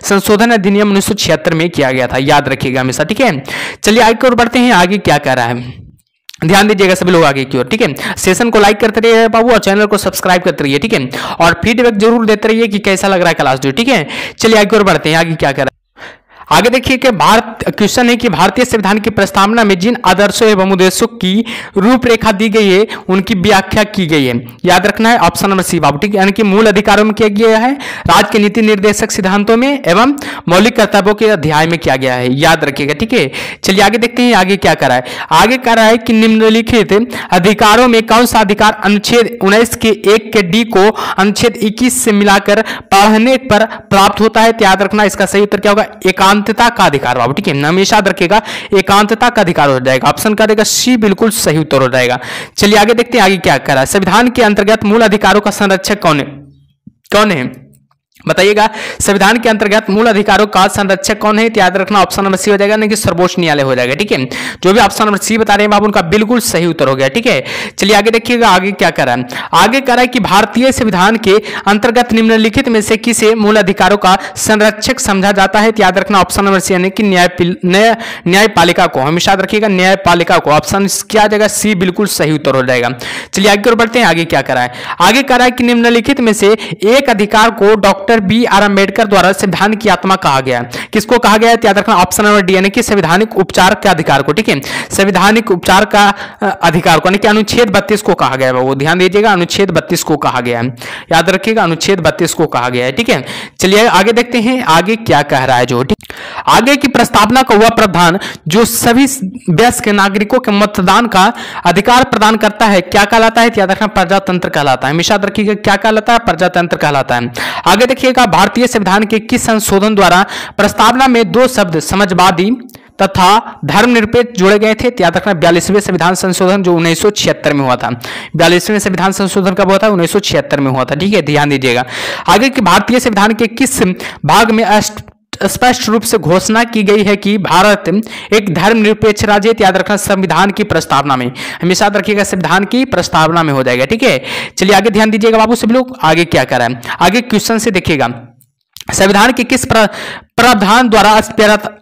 A: संशोधन अधिनियम 1976 में किया गया था, याद रखिएगा हमेशा, ठीक है। चलिए आगे और बढ़ते हैं, आगे क्या कह रहा है? ध्यान दीजिएगा सभी लोग आगे की ओर, ठीक है। सेशन को लाइक करते रहिए बाबू और चैनल को सब्सक्राइब करते रहिए, ठीक है, और फीडबैक जरूर देते रहिए कि कैसा लग रहा है क्लास, ठीक है। चलिए आगे और बढ़ते हैं, आगे क्या कर रहा है? आगे देखिए कि क्वेश्चन है कि भारतीय संविधान की प्रस्तावना में जिन आदर्शों एवं उद्देश्यों की रूपरेखा दी गई है उनकी व्याख्या की गई है। याद रखना है ऑप्शन नंबर सी बाबू, ठीक है, यानी कि मूल अधिकारों में किया गया है, राज्य के नीति निर्देशक सिद्धांतों में एवं मौलिक कर्तव्यों के अध्याय में किया गया है, याद रखिएगा, ठीक है। चलिए आगे देखते हैं, आगे क्या कर रहा है? आगे कर रहा है कि निम्नलिखित अधिकारों में कौन सा अधिकार अनुच्छेद 19 के 1 के डी को अनुच्छेद 21 से मिलाकर पढ़ने पर प्राप्त होता है? याद रखना, इसका सही उत्तर क्या होगा? एकांतता का अधिकार बाबू, ठीक है, हमेशा याद रखिएगा, एकांतता का अधिकार हो जाएगा। ऑप्शन क्या देगा? सी बिल्कुल सही उत्तर हो जाएगा। चलिए आगे देखते हैं, आगे क्या कर रहा है? संविधान के अंतर्गत मूल अधिकारों का संरक्षक कौन है? बताइएगा, संविधान के अंतर्गत मूल अधिकारों का संरक्षक कौन है? याद रखना, ऑप्शन नंबर सी हो जाएगा, नहीं कि सर्वोच्च न्यायालय हो जाएगा, ठीक है। जो भी ऑप्शन नंबर सी बता रहे हैं बाबू, उनका बिल्कुल सही उत्तर हो गया, ठीक है। चलिए आगे देखिएगा, आगे क्या कर रहा है? आगे कर रहा है कि भारतीय संविधान के अंतर्गत निम्नलिखित में से किसे मूल अधिकारों का संरक्षक समझा जाता है? याद रखना, ऑप्शन नंबर सी यानी कि न्यायपालिका को, हमेशा याद रखिएगा न्यायपालिका को। ऑप्शन क्या आ जाएगा? सी बिल्कुल सही उत्तर हो जाएगा। चलिए आगे बढ़ते हैं, आगे क्या कर रहा है? आगे कर रहा है कि निम्नलिखित में से एक अधिकार को doctor doctor B R Ambedkar द्वारा संविधान की आत्मा कहा गया है? किसको कहा गया है? याद रखना ऑप्शन नंबर डी, यानी कि संवैधानिक उपचार के अधिकार को। ठीक है, संवैधानिक उपचार का अधिकार को, यानी कि अनुच्छेद 32 को कहा गया है। वो ध्यान दीजिएगा, अनुच्छेद 32 को कहा गया है, याद रखिएगा, अनुच्छेद 32 को कहा गया है। ठीक है, चलिए आगे देखते हैं आगे क्या कह रहा है जो। ठीक, आगे की प्रस्तावना का वह प्रावधान जो सभी वयस्क नागरिकों के मतदान का अधिकार प्रदान करता है क्या कहलाता है? याद रखना प्रजातंत्र कहलाता है। हमेशा याद रखिएगा क्या कहलाता है? प्रजातंत्र कहलाता है। आगे देखिएगा, भारतीय संविधान के किस संशोधन द्वारा प्रस्तावना में दो शब्द समाजवादी तथा धर्मनिरपेक्ष जोड़े गए थे? याद रखना 42वें संविधान संशोधन जो 1976 में हुआ था। 42वें संविधान संशोधन कब हुआ था? 1976 में हुआ था। ठीक है, ध्यान दीजिएगा। आगे की भारतीय संविधान के किस भाग में स्पष्ट रूप से घोषणा की गई है कि भारत एक धर्मनिरपेक्ष राज्य है? याद रखना संविधान की प्रस्तावना में, हमेशा याद रखिएगा संविधान की प्रस्तावना में हो जाएगा। ठीक है, चलिए आगे ध्यान दीजिएगा बाबू सभी लोग, आगे क्या कर रहा है। आगे क्वेश्चन से देखिएगा, संविधान के किस प्रावधान द्वारा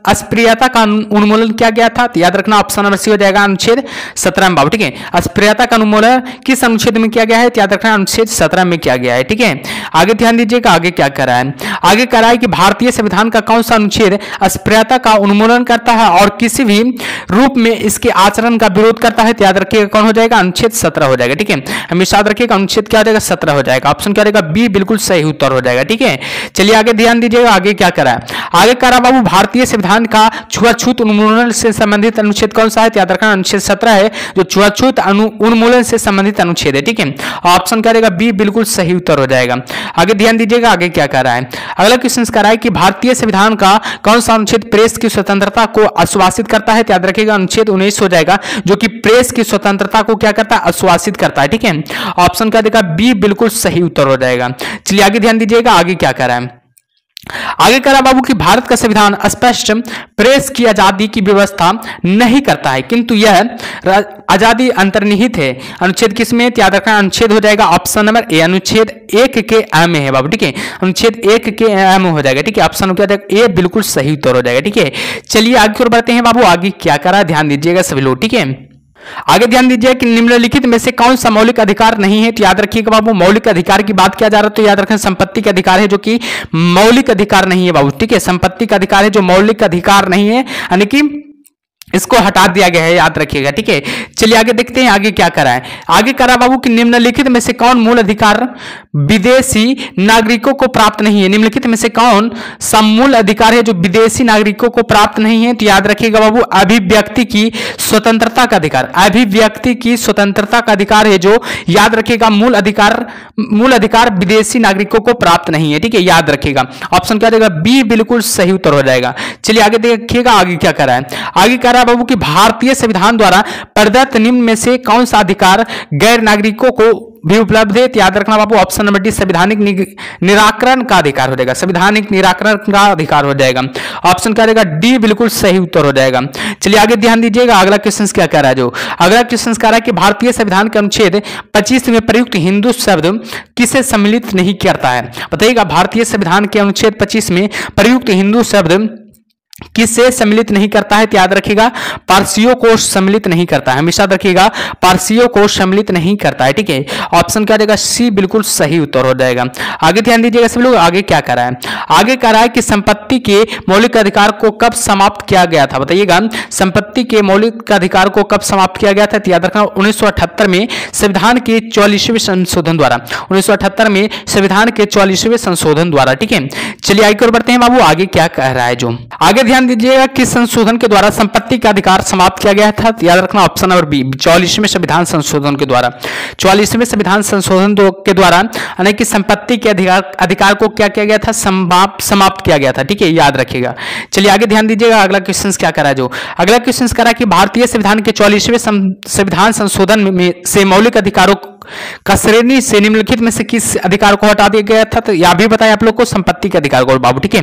A: अस्पृश्यता का उन्मूलन किया गया था? तो याद रखना ऑप्शन नंबर सी हो जाएगा, अनुच्छेद 17 में बाबू। ठीक है, अस्पृश्यता का उन्मूलन किस अनुच्छेद में किया गया है? याद रखना अनुच्छेद 17 में किया गया है। ठीक है, आगे ध्यान दीजिएगा, आगे क्या कर रहा है। आगे कह रहा है कि भारतीय संविधान का कौन सा अनुच्छेद अस्पृश्यता का उन्मूलन करता है और किसी भी रूप में इसके आचरण का विरोध करता है? याद रखिएगा कौन हो जाएगा? अनुच्छेद 17 हो जाएगा। ठीक है, हमेशा याद रखिएगा अनुच्छेद क्या हो जाएगा? 17 हो जाएगा। ऑप्शन क्या रहेगा? बी बिल्कुल सही उत्तर हो जाएगा। ठीक है, चलिए आगे ध्यान दीजिएगा, आगे क्या करा है। आगे करा बाबू, भारतीय संविधान का छुआछूत उन्मूलन से संबंधित अनुच्छेद कौन सा है? याद रखना अनुच्छेद 17 है जो छुआछूत उन्मूलन से संबंधित अनुच्छेद है। ठीक है, ऑप्शन क्या रहेगा? बी बिल्कुल सही उत्तर हो जाएगा। आगे ध्यान दीजिएगा, आगे क्या कर रहा है। अगला क्वेश्चन कह रहा है कि भारतीय संविधान का कौन सा अनुच्छेद प्रेस की स्वतंत्रता को आश्वासित करता है? याद रखिएगा अनुच्छेद 19 हो जाएगा जो कि प्रेस की स्वतंत्रता को क्या करता है? आश्वासित करता है। ठीक है, ऑप्शन क्या देगा? बी बिल्कुल सही उत्तर हो जाएगा। चलिए आगे ध्यान दीजिएगा, आगे क्या कर रहा है। आगे करा बाबू कि भारत का संविधान स्पष्ट प्रेस की आजादी की व्यवस्था नहीं करता है किंतु यह आजादी अंतर्निहित है। अनुच्छेद किसमें? याद रखना अनुच्छेद हो जाएगा ऑप्शन नंबर ए, अनुच्छेद 1 के ए में है बाबू। ठीक है, अनुच्छेद 1 के ए में हो जाएगा। ठीक है, ऑप्शन क्या जाएगा? ए बिल्कुल सही उत्तर हो जाएगा। ठीक है, चलिए आगे की ओर बढ़ते हैं बाबू, आगे क्या करा ध्यान दीजिएगा सभी लोग। ठीक है, आगे ध्यान दीजिए कि निम्नलिखित में से कौन सा मौलिक अधिकार नहीं है? तो याद रखिएगा बाबू, मौलिक अधिकार की बात किया जा रहा है तो याद रखें संपत्ति का अधिकार है जो कि मौलिक अधिकार नहीं है बाबू। ठीक है, संपत्ति का अधिकार है जो मौलिक अधिकार नहीं है, यानी कि इसको हटा दिया गया है, याद रखिएगा। ठीक है, चलिए आगे देखते हैं आगे क्या करा है। आगे करा बाबू कि निम्नलिखित में से कौन मूल अधिकार विदेशी नागरिकों को प्राप्त नहीं है? निम्नलिखित में से कौन सा मूल अधिकार है जो विदेशी नागरिकों को प्राप्त नहीं है? तो याद रखिएगा बाबू, अभिव्यक्ति की स्वतंत्रता का अधिकार, अभिव्यक्ति की स्वतंत्रता का अधिकार है जो याद रखिएगा मूल अधिकार विदेशी नागरिकों को प्राप्त नहीं है। ठीक है, याद रखिएगा ऑप्शन क्या देगा? बी बिल्कुल सही उत्तर हो जाएगा। चलिए आगे देखिएगा आगे क्या करा है। आगे कह रहा है बाबू कि भारतीय संविधान द्वारा प्रदत्त निम्न में से कौन सा अधिकार गैर नागरिकों को भी उपलब्ध है? याद रखना बाबू ऑप्शन नंबर डी, संवैधानिक निराकरण का अधिकार हो जाएगा, संवैधानिक निराकरण का अधिकार हो जाएगा। ऑप्शन क्या रहेगा? डी बिल्कुल सही उत्तर हो जाएगा। चलिए आगे ध्यान दीजिएगा, अगला क्वेश्चन क्या कह रहा है। जो अगला क्वेश्चन कह रहा है कि भारतीय संविधान के अनुच्छेद 25 में प्रयुक्त हिंदू शब्द किसे सम्मिलित नहीं करता है? बताइएगा, भारतीय संविधान के अनुच्छेद 25 में प्रयुक्त हिंदू शब्द किससे सम्मिलित नहीं करता है? याद रखिएगा पारसियों को सम्मिलित नहीं करता है, हमेशा रखिएगा पारसियों को सम्मिलित नहीं करता है। ठीक है, ऑप्शन क्या देगा? सी बिल्कुल सही उत्तर हो जाएगा। आगे ध्यान दीजिएगा सभी लोग, आगे क्या कर रहा है। आगे कह रहा है कि संपत्ति के मौलिक अधिकार को कब समाप्त किया गया था? बताइएगा, संपत्ति के मौलिक अधिकार को कब समाप्त किया गया था? याद रखना 1978 में संविधान के 44वें संशोधन द्वारा, 1978 में संविधान के 44वें संशोधन द्वारा। ठीक है, चलिए आगे बढ़ते हैं बाबू, आगे क्या कह रहा है। जो आगे ध्यान दीजिएगा कि संशोधन के द्वारा संपत्ति का अधिकार समाप्त किया गया था? याद रखना ऑप्शन नंबर बी, 44वें संविधान संशोधन के द्वारा, 44वें संविधान संशोधन के द्वारा यानी कि संपत्ति के अधिकार को क्या किया गया था? समाप्त किया गया था। ठीक है, याद रखिएगा। चलिए आगे ध्यान दीजिएगा, अगला क्वेश्चन क्या करा। जो अगला क्वेश्चन करा कि भारतीय संविधान के 44वें संविधान संशोधन में से मौलिक अधिकारों का श्रेणी से निम्नलिखित में से किस अधिकार को हटा दिया गया था? तो यह भी बताया आप लोग को संपत्ति के अधिकार को बाबू। ठीक है,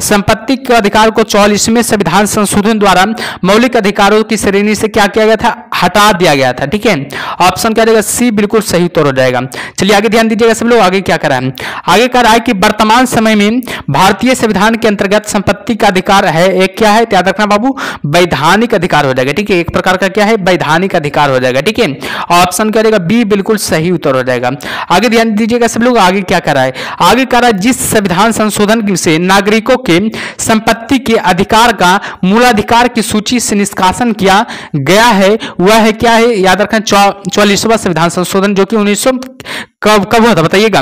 A: संपत्ति के अधिकार को 44वें संविधान संशोधन द्वारा मौलिक अधिकारों की श्रेणी से क्या किया गया था? हटा दिया गया था। ठीक है, ऑप्शन क्या रहेगा, सी बिल्कुल सही उत्तर हो जाएगा। चलिए आगे ध्यान दीजिएगा सब लोग, आगे क्या करा है, आगे कह रहा है कि वर्तमान समय में भारतीय संविधान के अंतर्गत संपत्ति का अधिकार है, एक क्या है, याद रखना बाबू, वैधानिक अधिकार हो जाएगा। ठीक है, एक प्रकार का क्या है, वैधानिक अधिकार हो जाएगा। ठीक है, ऑप्शन क्या रहेगा, बी बिल्कुल सही उत्तर हो जाएगा। आगे ध्यान दीजिएगा सब लोग, आगे क्या कर रहा है, आगे कह रहा है जिस संविधान संशोधन से नागरिकों के संपत्ति के अधिकार का मूलाधिकार की सूची से निष्कासन किया गया है वह है क्या है, याद रखना 44वां संविधान संशोधन, जो कि 1900 कब हुआ था बताइएगा,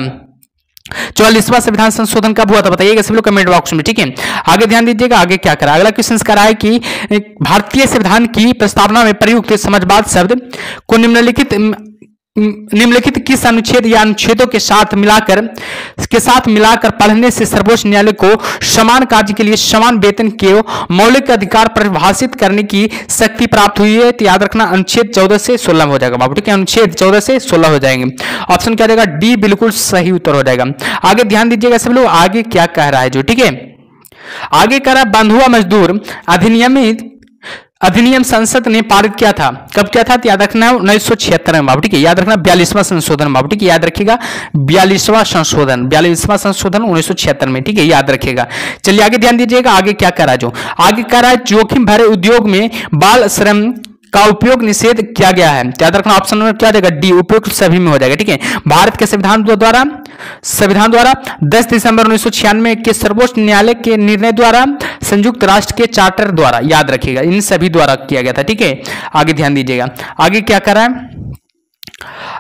A: 44वां संविधान संशोधन कब हुआ था बताइएगा सब लोग कमेंट बॉक्स में। ठीक है, आगे ध्यान दीजिएगा, आगे क्या करा, अगला क्वेश्चन करा है कि भारतीय संविधान की प्रस्तावना में प्रयुक्त समाजवाद शब्द को निम्नलिखित किस अनुच्छेद या अनुच्छेदों के साथ मिलाकर पढ़ने से सर्वोच्च न्यायालय को समान कार्य के लिए समान वेतन के मौलिक अधिकार परिभाषित करने की शक्ति प्राप्त हुई है, तो याद रखना अनुच्छेद 14 से 16 हो जाएगा बाबू। ठीक है, अनुच्छेद 14 से 16 हो जाएंगे। ऑप्शन क्या रहेगा, डी बिल्कुल सही उत्तर हो जाएगा। आगे ध्यान दीजिएगा सब लोग, आगे क्या कह रहा है जो, ठीक है, आगे कह रहा है बंधुआ मजदूर अधिनियम संसद ने पारित किया था, कब किया था, तो याद रखना 1976 में बाबू। ठीक है, याद रखना 42वां संशोधन बाबू। ठीक है, याद रखिएगा 42वां संशोधन 1976 में। ठीक है, याद रखिएगा। चलिए आगे ध्यान दीजिएगा, आगे क्या करा जो, आगे करा है जोखिम भरे उद्योग में बाल श्रम का उपयोग निषेध किया गया है, याद रखना ऑप्शन में क्या जाएगा, डी उपयुक्त सभी में हो जाएगा। ठीक है, भारत के संविधान द्वारा 10 दिसंबर 1996 के सर्वोच्च न्यायालय के निर्णय द्वारा, संयुक्त राष्ट्र के चार्टर द्वारा, याद रखिएगा इन सभी द्वारा किया गया था। ठीक है, आगे ध्यान दीजिएगा, आगे क्या कर रहा है,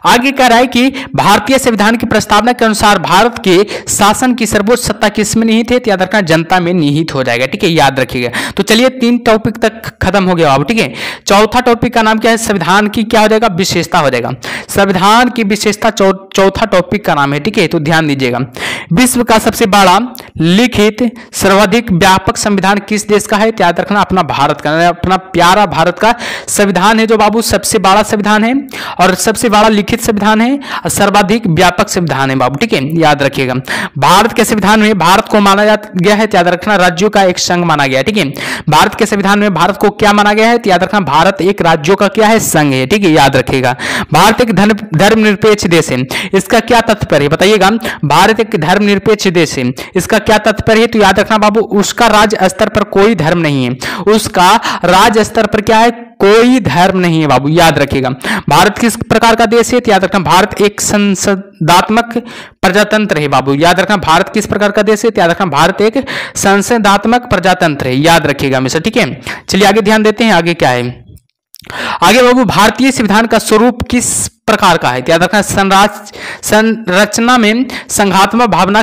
A: आगे कह रहा है कि भारतीय संविधान की प्रस्तावना के अनुसार भारत के शासन की सर्वोच्च सत्ता किसमें निहित है, याद रखना जनता में निहित हो जाएगा। ठीक है, याद रखिएगा। तो चलिए 3 टॉपिक तक खत्म हो गया अब। ठीक है, चौथा टॉपिक का नाम क्या है, संविधान की क्या हो जाएगा, विशेषता हो जाएगा। संविधान की विशेषता चौथा टॉपिक का नाम है। ठीक है, तो ध्यान दीजिएगा, विश्व का सबसे बड़ा लिखित सर्वाधिक व्यापक संविधान किस देश का है, याद रखना अपना भारत का, अपना प्यारा भारत का संविधान है जो बाबू सबसे बड़ा संविधान है और सबसे बड़ा लिखित संविधान है और सर्वाधिक व्यापक संविधान है बाबू। ठीक है, याद रखिएगा। भारत के संविधान में भारत को माना गया है, याद रखना राज्यों का एक संघ माना गया है। ठीक है, भारत के संविधान में भारत को क्या माना गया है, याद रखना भारत एक राज्यों का क्या है, संघ है। ठीक है, याद रखिएगा। भारत एक धर्मनिरपेक्ष देश है, इसका क्या तात्पर्य है बताइएगा, भारत एक धर्मनिरपेक्ष देश है, इसका क्या तात्पर्य है, तो याद रखना बाबू उसका राज्य स्तर पर कोई धर्म नहीं है, उसका राज्य स्तर पर क्या है, कोई धर्म नहीं है बाबू, याद रखिएगा। भारत किस प्रकार का देश है, याद रखना भारत एक संसदात्मक प्रजातंत्र है बाबू, याद रखना भारत किस प्रकार का देश है, याद रखना भारत एक संसदात्मक प्रजातंत्र है, याद रखिएगा हमेशा। ठीक है, चलिए आगे ध्यान देते हैं, आगे क्या है, आगे बाबू भारतीय संविधान का स्वरूप किस प्रकार का है, याद रखना संरचना में संघात्मक भावना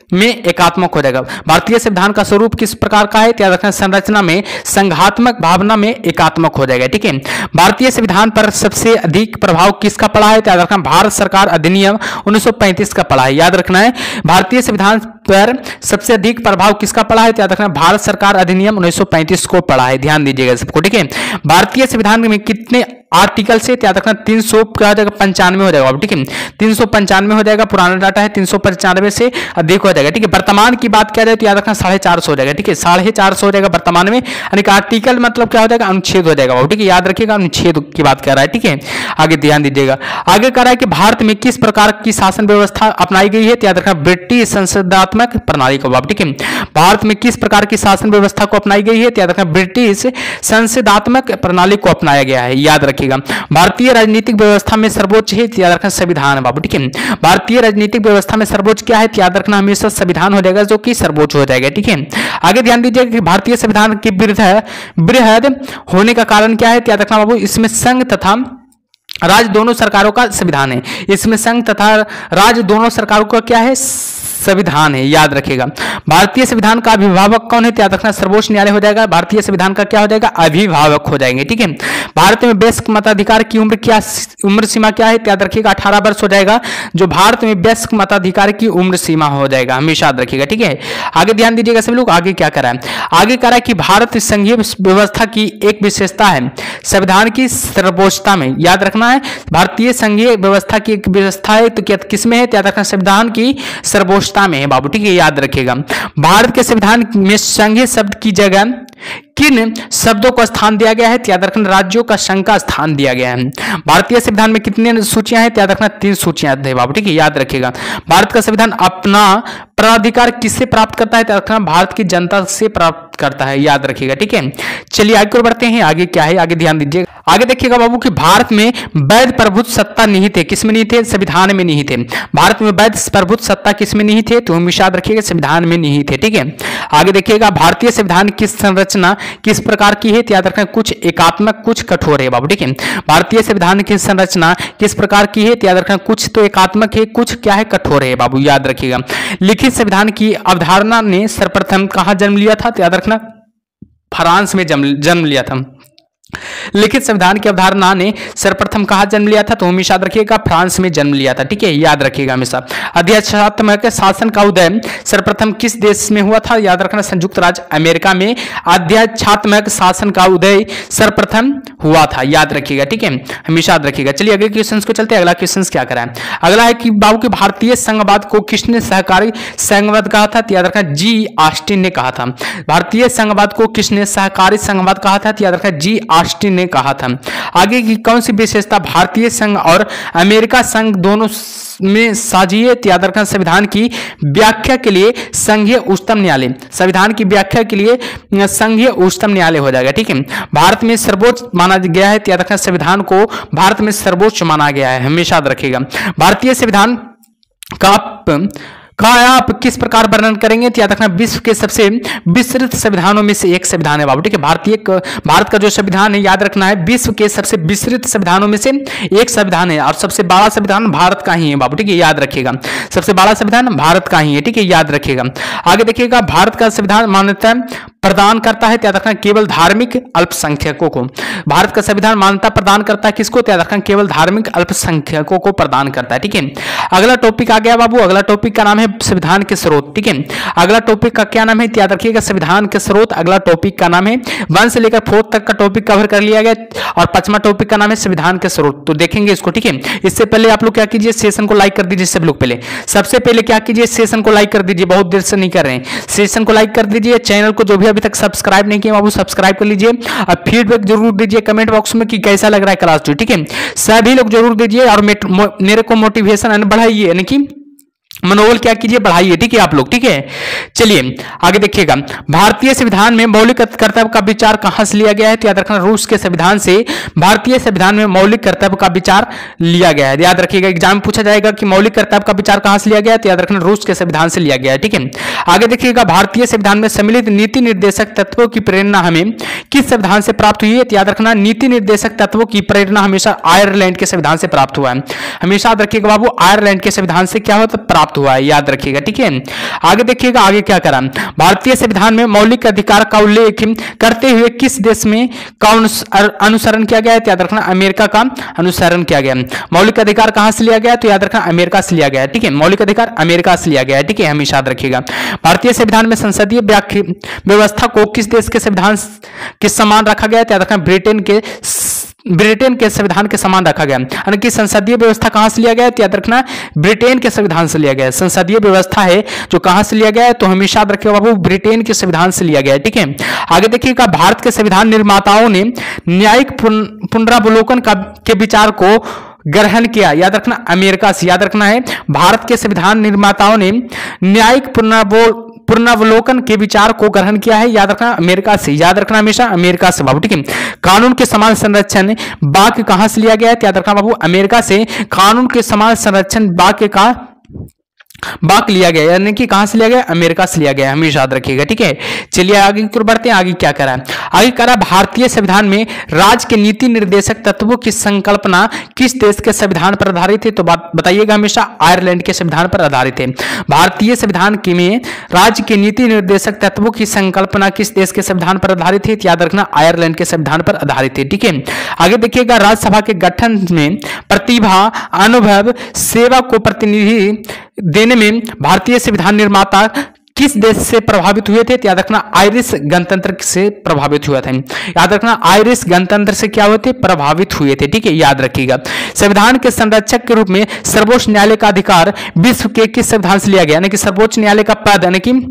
A: में एकात्मक हो जाएगा। भारतीय संविधान का स्वरूप किस प्रकार का है, याद रखना संरचना में संघात्मक भावना में एकात्मक हो जाएगा। ठीक है, भारतीय संविधान पर सबसे अधिक प्रभाव किसका पड़ा है, याद रखना भारत सरकार अधिनियम 1935 का पड़ा है, याद रखना है। भारतीय संविधान पर सबसे अधिक प्रभाव किसका पड़ा है, याद रखना भारत सरकार अधिनियम 1935 को पड़ा है, ध्यान दीजिएगा सबको। ठीक है, भारतीय संविधान में कितने आर्टिकल से, याद रखना 395 हो जाएगा। ठीक है, 395 हो जाएगा, पुराना डाटा है 395 से अधिक हो जाएगा। ठीक है, वर्तमान की बात किया जाए तो याद रखना 450 हो जाएगा। ठीक है, 450 हो जाएगा वर्तमान में, यानी कि आर्टिकल मतलब क्या हो जाएगा, अनुच्छेद हो जाएगा। ठीक है, याद रखिएगा अनुच्छेद की बात कर रहा है। ठीक है, आगे ध्यान दीजिएगा, आगे कह रहा है कि भारत में किस प्रकार की शासन व्यवस्था अपनाई गई है, याद रखना ब्रिटिश संसदात्मक प्रणाली को। ठीक है, भारत में किस प्रकार की शासन व्यवस्था को अपनाई गई है, याद रखना ब्रिटिश संसदात्मक प्रणाली को अपनाया गया है, याद रखिएगा। भारतीय राजनीतिक व्यवस्था में सर्वोच्च है, याद रखना संविधान बाबू। ठीक है, भारतीय राजनीतिक व्यवस्था में सर्वोच्च क्या है, याद रखना हमेशा संविधान हो जाएगा जो कि सर्वोच्च हो जाएगा। ठीक है, आगे ध्यान दीजिएगा कि भारतीय संविधान के वृहद होने का कारण क्या है, याद रखना बाबू इसमें संघ तथा राज्य दोनों सरकारों का संविधान है, इसमें संघ तथा राज्य दोनों सरकारों का क्या है, संविधान है, याद रखिएगा। भारतीय संविधान का अभिभावक कौन है, याद रखना सर्वोच्च न्यायालय हो जाएगा। भारतीय संविधान का क्या हो जाएगा, अभिभावक हो जाएंगे। ठीक है, भारत में वयस्क मताधिकार की उम्र सीमा क्या है, याद रखिएगा 18 वर्ष हो जाएगा, जो भारत में वयस्क मताधिकार की उम्र सीमा हो जाएगा, हमेशा याद रखिएगा। ठीक है, आगे ध्यान दीजिएगा सब लोग, आगे क्या करा है, आगे करा है कि भारत संघीय व्यवस्था की एक विशेषता है संविधान की सर्वोच्चता में, याद रखना है भारतीय संघीय व्यवस्था की एक व्यवस्था है तो क्या किसमें है, याद रखना संविधान की सर्वोच्चता सर्वोच्चता में है बाबू, ठीक है, याद रखिएगा। भारत के संविधान में संघीय शब्द की जगह किन शब्दों को स्थान दिया गया है? याद रखना राज्यों का संघ का स्थान दिया गया है। भारतीय संविधान में कितनी सूचियां हैं? याद रखना 3 सूचियां हैं बाबू, ठीक है, याद रखिएगा। भारत का संविधान अपना प्राधिकार किससे प्राप्त करता है? याद रखना भारत की जनता से प्राप्त करता है, याद रखिएगा, ठीक है। चलिए आगे बढ़ते हैं, आगे क्या है, आगे ध्यान दीजिए। आगे देखिएगा बाबू कि भारत में वैध प्रभुत्व सत्ता निहित है, किसमें निहित है? संविधान में निहित है। भारत में वैध प्रभुत्व सत्ता किसमें निहित है? तो हमेशा याद रखिएगा संविधान में निहित है, ठीक है। आगे देखिएगा भारतीय संविधान की संरचना किस प्रकार की है? तो याद रखना कुछ एकात्मक कुछ कठोर है बाबू, ठीक है। भारतीय संविधान की संरचना किस प्रकार की है? तो याद रखना कुछ तो एकात्मक है, कुछ क्या है, कठोर है बाबू, याद रखिएगा। लिखित संविधान की अवधारणा ने सर्वप्रथम कहां जन्म लिया था? तो याद रखना फ्रांस में जन्म लिया था। लिखित संविधान की अवधारणा ने सर्वप्रथम कहां जन्म लिया था? तो हमेशा याद रखिएगा फ्रांस में जन्म लिया था, ठीक है, याद रखिएगा हमेशा। अध्यक्षात्मक शासन का उदय सर्वप्रथम किस देश में हुआ था? याद रखना संयुक्त राज्य अमेरिका में अध्यक्षात्मक शासन का उदय सर्वप्रथम हुआ था, याद रखिएगा, ठीक है, हमेशा याद रखिएगा। चलिए अगले क्वेश्चन को चलते हैं। अगला क्वेश्चन क्या करा है? अगला है कि बाबू के भारतीय संघवाद को किसने सहकारी संघवाद कहा था? याद रखना जी ऑस्टिन ने कहा था। भारतीय संघवाद को किसने सहकारी संघवाद कहा था? याद रखना जी ऑस्टिन ने कहा था। आगे की कौन सी विशेषता भारतीय संघ और अमेरिका संघ दोनों में साझी है? याद रखना संविधान की व्याख्या के लिए संघीय उच्चतम न्यायालय, संविधान की व्याख्या के लिए संघीय उच्चतम न्यायालय हो जाएगा, ठीक है। भारत में सर्वोच्च माना गया है, याद रखना संविधान को भारत में सर्वोच्च माना गया है, हमेशा याद रखिएगा। भारतीय संविधान का आप किस प्रकार वर्णन करेंगे? तो याद रखना विश्व के सबसे विस्तृत संविधानों में से एक संविधान है बाबू, ठीक है। भारत का जो संविधान है, याद रखना है विश्व के सबसे विस्तृत संविधानों में से एक संविधान है और सबसे बड़ा संविधान भारत का ही है बाबू, ठीक है, याद रखिएगा। सबसे बड़ा संविधान भारत का ही है, ठीक है, याद रखिएगा। आगे देखिएगा भारत का संविधान मान्यता प्रदान करता है, याद रखना केवल धार्मिक अल्पसंख्यकों को। भारत का संविधान मान्यता प्रदान करता है किसको? याद रखना केवल धार्मिक अल्पसंख्यकों को प्रदान करता है, ठीक है। अगला टॉपिक आ गया बाबू, अगला टॉपिक का नाम है संविधान के स्रोत, ठीक है। अगला टॉपिक का क्या नाम है? याद रखिएगा संविधान के स्रोत। अगला टॉपिक का नाम है 1 से लेकर 4 तक का टॉपिक कवर कर लिया गया और 5वां टॉपिक का नाम है संविधान के स्रोत। तो देखेंगे इसको, ठीक है। इससे पहले आप लोग क्या कीजिए, सेशन को लाइक कर दीजिए। सब लोग पहले सबसे पहले क्या कीजिए, सेशन को लाइक कर दीजिए, बहुत देर से नहीं कर रहे हैं। सेशन को लाइक कर दीजिए, चैनल को जो भी अभी तक सब्सक्राइब नहीं किया बाबू सब्सक्राइब कर लीजिए और फीडबैक जरूर दीजिए कमेंट बॉक्स में कि कैसा लग रहा है क्लास, ठीक है। सभी लोग जरूर दीजिए और मेरे को मोटिवेशन बढ़ाइए, यानी कि मनोबल क्या कीजिए, बढ़ाइए, ठीक है आप लोग, ठीक है। चलिए आगे देखिएगा भारतीय संविधान में मौलिक कर्तव्य का विचार कहां से लिया गया है? तो याद रखना रूस के संविधान से भारतीय संविधान में मौलिक कर्तव्य का विचार लिया गया है, याद रखिएगा। एग्जाम पूछा जाएगा कि मौलिक कर्तव्य का विचार कहां से लिया गया है? तो याद रखना रूस के संविधान से लिया गया है, ठीक है। आगे देखिएगा भारतीय संविधान में सम्मिलित नीति निर्देशक तत्वों की प्रेरणा हमें किस संविधान से प्राप्त हुई है? तो याद रखना नीति निर्देशक तत्वों की प्रेरणा हमेशा आयरलैंड के संविधान से प्राप्त हुआ है, हमेशा याद रखिएगा बाबू, आयरलैंड के संविधान से क्या हुआ? प्राप्त हुआ है, याद रखिएगा, ठीक है। आगे देखिएगा आगे क्या करा, भारतीय संविधान में मौलिक अधिकार का उल्लेख करते हुए किस देश में का अनुसरण किया गया है? याद रखना अमेरिका का अनुसरण किया गया। मौलिक अधिकार कहां से लिया गया? तो याद रखना अमेरिका से लिया गया, ठीक है। मौलिक अधिकार अमेरिका से लिया गया, ठीक है, हमेशा याद रखिएगा। भारतीय संविधान में संसदीय व्यवस्था को किस देश के संविधान के समान रखा गया? याद रखना ब्रिटेन के संविधान के समान रखा गया, यानी कि संसदीय व्यवस्था कहां से लिया गया है? तो याद रखना ब्रिटेन के संविधान से लिया गया है। संसदीय व्यवस्था है जो कहां से लिया गया है? तो हमेशा याद रखिएगा बाबू ब्रिटेन के संविधान से लिया गया है, ठीक है। आगे देखिएगा भारत के संविधान निर्माताओं ने न्यायिक पुनरावलोकन के विचार को ग्रहण किया, याद रखना अमेरिका से, याद रखना है भारत के संविधान निर्माताओं ने न्यायिक पुनरावलोकन के विचार को ग्रहण किया है, याद रखना अमेरिका से, याद रखना हमेशा अमेरिका से बाबू, ठीक है। कानून के समान संरक्षण वाक्य कहां से लिया गया है? याद रखना बाबू अमेरिका से कानून के समान संरक्षण वाक्य का वाक्य लिया गया, यानी कि कहां से लिया गया? अमेरिका से लिया गया, हमेशा याद रखिएगा, ठीक है। चलिए आगे की ओर बढ़ते हैं। आगे क्या करा? आगे करा भारतीय संविधान में राज्य के नीति निर्देशक तत्वों की संकल्पना किस देश के संविधान पर आधारित है? तो बताइएगा हमेशा आयरलैंड के संविधान पर आधारित है। भारतीय संविधान में राज्य के नीति निर्देशक तत्वों की संकल्पना किस देश के संविधान पर आधारित है? याद रखना आयरलैंड के संविधान पर आधारित है, ठीक है। आगे देखिएगा राज्यसभा के गठन में प्रतिभा, अनुभव, सेवा को प्रतिनिधि देने में भारतीय संविधान निर्माता किस देश से प्रभावित हुए थे? तो याद रखना आयरिश गणतंत्र से प्रभावित हुआ था। याद रखना आयरिश गणतंत्र से क्या हुए थे? प्रभावित हुए थे। ठीक है, याद रखिएगा। संविधान के संरक्षक के रूप में सर्वोच्च न्यायालय का अधिकार विश्व के किस संविधान से लिया गया? यानी कि सर्वोच्च न्यायालय का पद यानी कि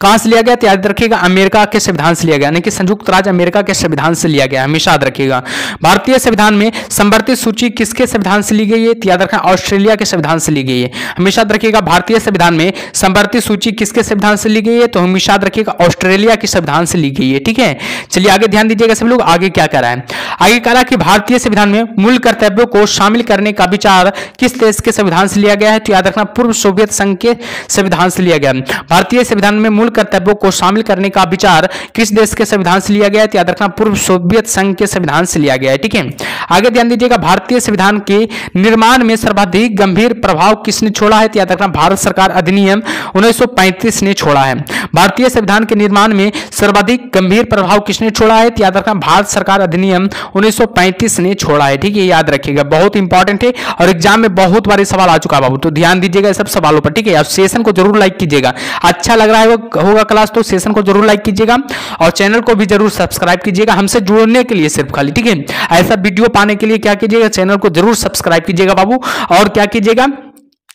A: कहां से लिया गया? तो याद रखिएगा अमेरिका के संविधान से लिया गया, यानी कि संयुक्त राज्य अमेरिका के संविधान से लिया गया, हमेशा याद रखिएगा। भारतीय संविधान में संवर्धित सूची किसके संविधान से ली गई है? तो याद रखना ऑस्ट्रेलिया के संविधान से ली गई है, हमेशा याद रखिएगा। भारतीय संविधान में संवर्धित सूची किसके संविधान से ली गई है? तो हमेशा याद रखिएगा ऑस्ट्रेलिया के संविधान से ली गई है। ठीक है, चलिए आगे ध्यान दीजिएगा सब लोग। आगे क्या कह रहा है? आगे कह रहा है कि भारतीय संविधान में मूल कर्तव्यों को शामिल करने का विचार किस देश के संविधान से लिया गया है? तो याद रखना पूर्व सोवियत संघ के संविधान से लिया गया। भारतीय संविधान में मूल कर्तव्यों को शामिल करने का विचार किस देश के संविधान से लिया गया है? तो याद रखना पूर्व सोवियत संघ के संविधान से लिया गया है। ठीक है, आगे ध्यान दीजिएगा। भारतीय संविधान के निर्माण में सर्वाधिक गंभीर प्रभाव किसने छोड़ा है? तो याद रखना भारत सरकार अधिनियम 1935 ने छोड़ा है। भारतीय संविधान के निर्माण में सर्वाधिक गंभीर प्रभाव किसने छोड़ा है? तो याद रखना भारत सरकार अधिनियम 1935 ने छोड़ा है। ठीक है, याद रखिएगा, बहुत इंपॉर्टेंट है और एग्जाम में बहुत बार सवाल आ चुका है बाबू, तो ध्यान दीजिएगा सब सवालों पर। ठीक है, आप सेशन को जरूर लाइक कीजिएगा, अच्छा लग रहा है होगा क्लास तो सेशन को जरूर लाइक कीजिएगा और चैनल को भी जरूर सब्सक्राइब कीजिएगा, हमसे जुड़ने के लिए सिर्फ खाली। ठीक है, ऐसा वीडियो पाने के लिए क्या कीजिएगा? चैनल को जरूर सब्सक्राइब कीजिएगा बाबू, और क्या कीजिएगा?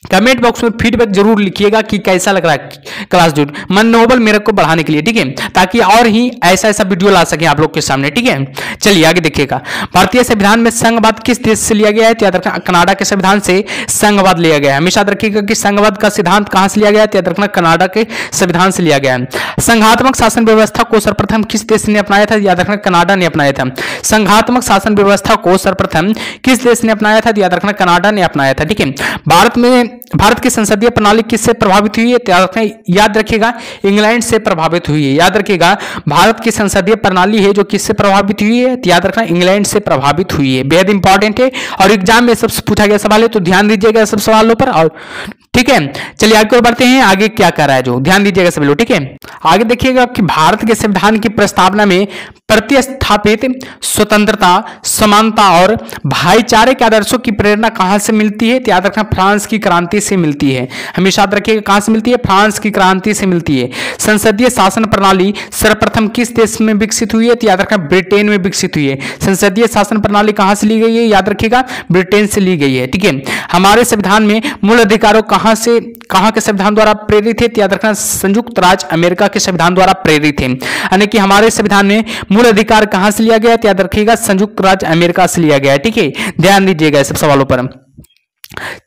A: कमेंट बॉक्स में फीडबैक जरूर लिखिएगा कि कैसा लग रहा है क्लास जरूर, मनोबल मेरे को बढ़ाने के लिए। ठीक है, ताकि और ही ऐसा ऐसा वीडियो ला सके आप लोग के सामने। ठीक है, चलिए आगे देखिएगा। भारतीय संविधान में संघवाद किस देश से लिया गया है? तो याद रखना कनाडा के संविधान से संघवाद लिया गया है, हमेशा याद रखिएगा कि संघवाद का सिद्धांत कहां से लिया गया है? तो याद रखना कनाडा के संविधान से लिया गया है। संघात्मक शासन व्यवस्था को सर्वप्रथम किस देश ने अपनाया था? याद रखना कनाडा ने अपनाया था। संघात्मक शासन व्यवस्था को सर्वप्रथम किस देश ने अपनाया था? तो याद रखना कनाडा ने अपनाया था। ठीक है, भारत की संसदीय प्रणाली किससे प्रभावित हुई है? याद रखिएगा इंग्लैंड से प्रभावित हुई है। याद रखिएगा भारत की संसदीय प्रणाली है जो किससे प्रभावित हुई है? तो याद रखना इंग्लैंड से प्रभावित हुई है, बेहद इंपॉर्टेंट है और एग्जाम में सबसे पूछा गया सवाल है, तो ध्यान दीजिएगा सब सवालों पर। और ठीक है, चलिए आगे बढ़ते हैं। आगे क्या कर रहा है जो ध्यान दीजिएगा सभी लोग। ठीक है, आगे देखिएगा कि भारत के संविधान की प्रस्तावना में प्रतिस्थापित स्वतंत्रता, समानता और भाईचारे के आदर्शों की प्रेरणा कहां से मिलती है? तो याद रखना फ्रांस की क्रांति से मिलती है, हमेशा याद रखिएगा कहां से मिलती है? फ्रांस की क्रांति से मिलती है। संसदीय शासन प्रणाली सर्वप्रथम किस देश में विकसित हुई है? तो याद रखना ब्रिटेन में विकसित हुई है। संसदीय शासन प्रणाली कहां से ली गई है? याद रखिएगा ब्रिटेन से ली गई है। ठीक है, हमारे संविधान में मूल अधिकारों कहां के संविधान द्वारा प्रेरित है? तो याद रखना संयुक्त राज्य अमेरिका के संविधान द्वारा प्रेरित है, यानी कि हमारे संविधान में मूल अधिकार कहां से लिया गया? तो याद रखिएगा संयुक्त राज्य अमेरिका से लिया गया है। ठीक है, ध्यान दीजिएगा सब सवालों पर।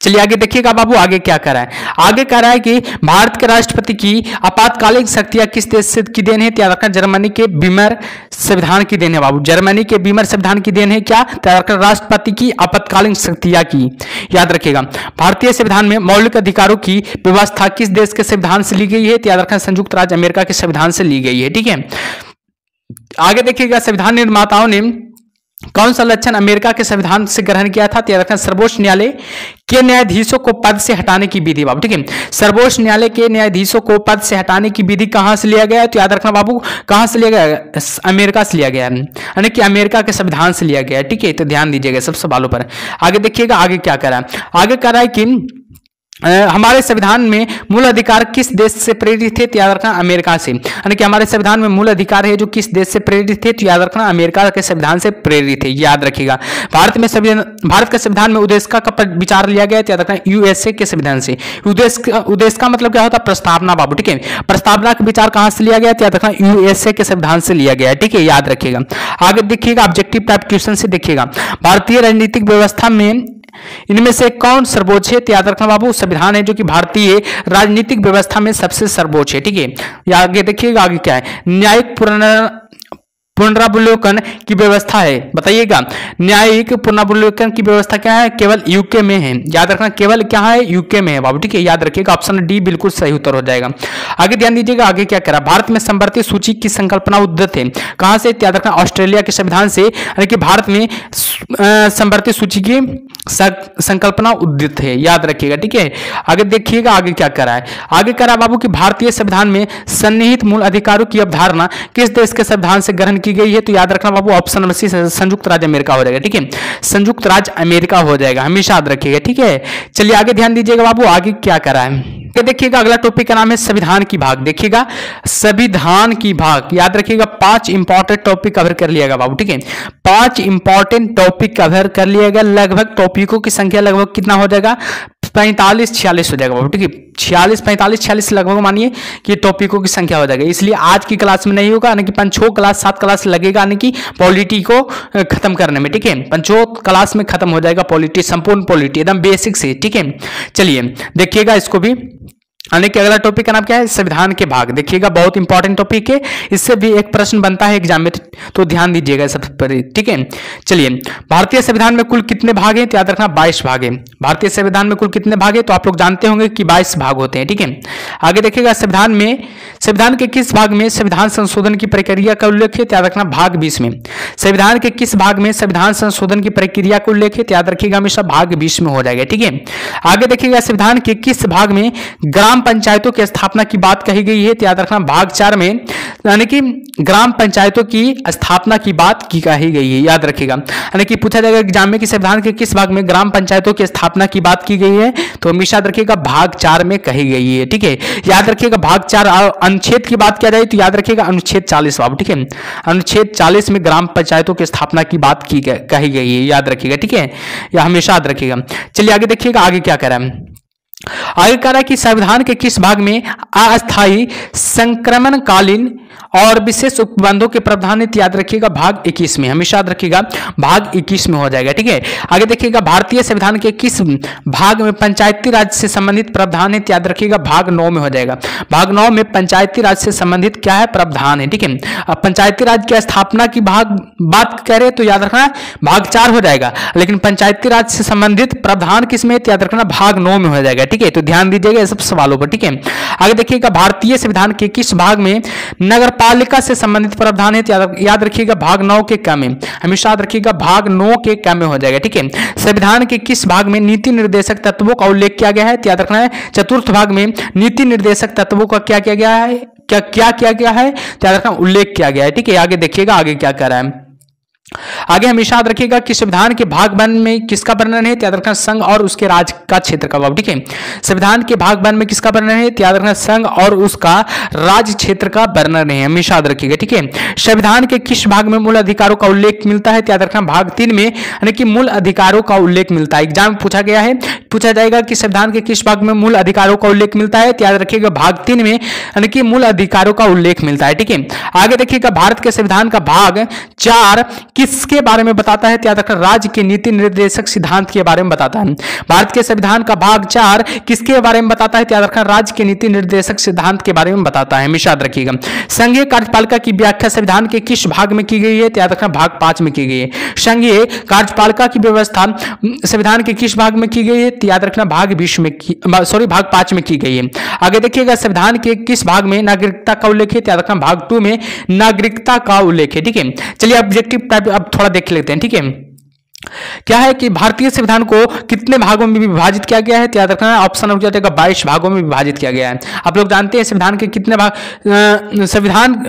A: चलिए आगे देखिएगा बाबू, आगे क्या कर रहा है? आगे कह रहा है कि भारत के राष्ट्रपति की आपातकालीन शक्तियां किस देश से की देन है? तो याद रखना जर्मनी के बीमर संविधान की देन है बाबू, जर्मनी के बीमर संविधान की देन है। क्या? तो याद रखना राष्ट्रपति की आपातकालीन शक्तियां की, याद रखिएगा। भारतीय संविधान में मौलिक अधिकारों की व्यवस्था किस देश के संविधान से ली गई है? तो याद रखना संयुक्त राज्य अमेरिका के संविधान से ली गई है। ठीक है, आगे देखिएगा संविधान निर्माताओं ने कौन सा लक्षण अमेरिका के संविधान से ग्रहण किया था? तो याद रखना सर्वोच्च न्यायालय के न्यायाधीशों को पद से हटाने की विधि बाबू। ठीक है, सर्वोच्च न्यायालय के न्यायाधीशों को पद से हटाने की विधि कहां से लिया गया है? तो याद रखना बाबू कहां से लिया गया? अमेरिका से लिया गया है, यानी कि अमेरिका के संविधान से लिया गया है। ठीक है, तो ध्यान दीजिएगा सब सवालों पर। आगे देखिएगा आगे क्या कर रहा है? आगे कह रहा है कि हमारे संविधान में मूल अधिकार किस देश से प्रेरित थे? तो याद रखना अमेरिका से, यानी कि हमारे संविधान में मूल अधिकार है जो किस देश से प्रेरित थे? तो याद रखना अमेरिका के संविधान से प्रेरित है, याद रखिएगा। भारत के संविधान में उद्देश्य का विचार लिया गया, तो याद रखना यूएसए के संविधान से। उद्देश्य का मतलब क्या होता है? प्रस्तावना बाबू। ठीक है, प्रस्तावना का विचार कहां से लिया गया? तो याद रखना यूएसए के संविधान से लिया गया। ठीक है, याद रखिएगा। आगे देखिएगा ऑब्जेक्टिव टाइप क्वेश्चन से देखिएगा, भारतीय राजनीतिक व्यवस्था में इनमें से कौन सर्वोच्च है? तो याद रखना बाबू संविधान है जो कि भारतीय राजनीतिक व्यवस्था में सबसे सर्वोच्च है। ठीक है, आगे देखिएगा आगे क्या है? न्यायिक पुनरावलोकन की व्यवस्था है, बताइएगा। न्यायिक पुनरावलोकन की व्यवस्था क्या है? केवल यूके में है, याद रखना केवल क्या है? यूके में है बाबू। ठीक है, याद रखिएगा ऑप्शन डी बिल्कुल सही उत्तर हो जाएगा। आगे ध्यान दीजिएगा आगे क्या करा? भारत में संवर्धित सूची की संकल्पना उद्यत है, कहां से? याद रखना ऑस्ट्रेलिया के संविधान से, यानी कि भारत में संवर्धित सूची की संकल्पना उद्यत है, याद रखिएगा। ठीक है, आगे देखिएगा आगे क्या करा है? आगे करा बाबू कि भारतीय संविधान में सन्निहित मूल अधिकारों की अवधारणा किस देश के संविधान से ग्रहण की गई है? तो याद रखना बाबू ऑप्शन नंबर सी संयुक्त राज्य अमेरिका हो जाएगा। ठीक है, संयुक्त राज्य अमेरिका हो जाएगा, हमेशा याद रखिएगा। ठीक है, चलिए आगे ध्यान दीजिएगा बाबू, आगे क्या करा है? देखिएगा अगला टॉपिक का नाम है संविधान की भाग। देखिएगा संविधान की भाग, याद रखिएगा 5 इंपॉर्टेंट टॉपिक कवर कर लिएगा बाबू, ठीक है। 5 इंपॉर्टेंट टॉपिक कवर कर लिएगा। लगभग टॉपिकों की संख्या लगभग कितना हो जाएगा, 45-46 हो जाएगा बाबू, ठीक है। 45-46 लगभग मानिए कि टॉपिकों की संख्या हो जाएगा। इसलिए आज की क्लास में नहीं होगा, यानी कि 5 क्लास 7 क्लास लगेगा, यानी कि पॉलिटी को खत्म करने में, ठीक है। 5 क्लास में खत्म हो जाएगा पॉलिटी, संपूर्ण पॉलिटी एकदम बेसिक से, ठीक है। चलिए देखिएगा इसको भी। आने के अगला टॉपिक का नाम क्या है, संविधान के भाग। देखिएगा बहुत इंपॉर्टेंट टॉपिक है, इससे भी एक प्रश्न बनता है एग्जाम में, तो ध्यान दीजिएगा सबसे पहले, ठीक है। चलिए भारतीय संविधान में कुल कितने भाग हैं, तो याद रखना 22 भाग हैं। भारतीय संविधान में कुल कितने भाग हैं, तो आप लोग जानते होंगे कि 22 भाग होते हैं, ठीक है। आगे देखिएगा संविधान के किस भाग में संविधान संशोधन की प्रक्रिया का उल्लेख है, तो याद रखना भाग 20 में। संविधान के किस भाग में संविधान संशोधन की प्रक्रिया का उल्लेख है, तो याद रखिएगा हमेशा भाग 20 में हो जाएगा, ठीक है। आगे देखिएगा संविधान के किस भाग में ग्राम पंचायतों की स्थापना की बात कही गई है, तो याद रखना भाग 4 में, यानी कि ग्राम पंचायतों की स्थापना की बात की कही गई है, याद रखिएगा। यानी कि पूछा जाएगा एग्जाम में कि संविधान के किस भाग में ग्राम पंचायतों की स्थापना की बात की गई है, तो हमेशा याद रखिएगा भाग 4 में कही गई है, ठीक है। याद रखिएगा भाग 4 अनुच्छेद की बात किया जाए तो याद रखिएगा अनुच्छेद 40 बाबू, ठीक है। अनुच्छेद 40 में ग्राम पंचायतों की स्थापना की बात कही गई है, याद रखिएगा, ठीक है। यह हमेशा याद रखिएगा। चलिए आगे देखिएगा आगे क्या कह रहा है। आगे कह रहा है कि संविधान के किस भाग में अस्थायी संक्रमणकालीन और विशेष उपबंधों के प्रावधान है, याद रखिएगा भाग 21 में, हमेशा याद रखिएगा भाग 21 में हो जाएगा, ठीक है। आगे देखिएगा भारतीय संविधान के किस भाग में पंचायती राज से संबंधित प्रावधान है, याद रखिएगा भाग 9 में हो जाएगा। भाग 9 में पंचायती राज से संबंधित क्या है, प्रावधान है, ठीक है। अब पंचायती राज की स्थापना की बात करें तो याद रखना भाग 4 हो जाएगा, लेकिन पंचायती राज से संबंधित प्रावधान किस में, याद रखना भाग 9 में हो जाएगा, ठीक है। तो ध्यान दीजिएगा सब सवालों पर, ठीक है। आगे देखिएगा भारतीय संविधान के किस भाग में नगर पालिका से संबंधित प्रावधान है, याद रखिएगा भाग 9 के क में, हमेशा याद रखिएगा भाग 9 के क में हो जाएगा, ठीक है। संविधान के किस भाग में नीति निर्देशक तत्वों का उल्लेख किया गया है, याद रखना है चतुर्थ भाग में नीति निर्देशक तत्वों का क्या किया गया है, क्या किया गया है, याद रखना उल्लेख किया गया है, ठीक है। आगे देखिएगा आगे क्या कर रहा है। आगे हमेशा याद रखिएगा कि संविधान के भाग 1 में किसका वर्णन है, याद रखना संघ और उसके राज का क्षेत्र का, ठीक है। संविधान के भाग 1 में किसका वर्णन है, याद रखना संघ और उसका राज क्षेत्र का वर्णन है, हमेशा याद रखिएगा, ठीक है। संविधान के किस भाग में मूल अधिकारों का उल्लेख मिलता है, याद रखना भाग 3 में, यानी कि मूल अधिकारों का उल्लेख मिलता है। एग्जाम में पूछा गया है, पूछा जाएगा कि संविधान के किस भाग में मूल अधिकारों का उल्लेख मिलता है, याद रखिएगा भाग 3 में, यानी कि मूल अधिकारों का उल्लेख मिलता है, ठीक है। आगे देखिएगा भारत के संविधान का भाग 4 किसके बारे में बताता है, याद रखना राज्य के नीति निर्देशक सिद्धांत के बारे में बताता है। भारत के संविधान का भाग 4 किसके बारे में बताता है, याद रखना राज्य के नीति निर्देशक सिद्धांत के बारे में बताता है, हमेशा याद रखिएगा। संघीय कार्यपालिका की व्याख्या संविधान के किस भाग में की गई है, याद रखना भाग 5 में की गई है। संघीय कार्यपालिका की व्यवस्था संविधान के किस भाग में की गई है, याद रखना भाग 20 में भाग 5 में की गई है। आगे देखिएगा संविधान के किस भाग में नागरिकता का उल्लेख है, याद रखना भाग 2 में नागरिकता का उल्लेख है, ठीक है। चलिए ऑब्जेक्टिव टाइप अब थोड़ा देख लेते हैं, ठीक है। क्या है कि भारतीय संविधान को कितने भागों में विभाजित किया गया है, याद रखना ऑप्शन हो जाएगा 22 भागों में विभाजित किया गया है। आप लोग जानते हैं संविधान के कितने भाग,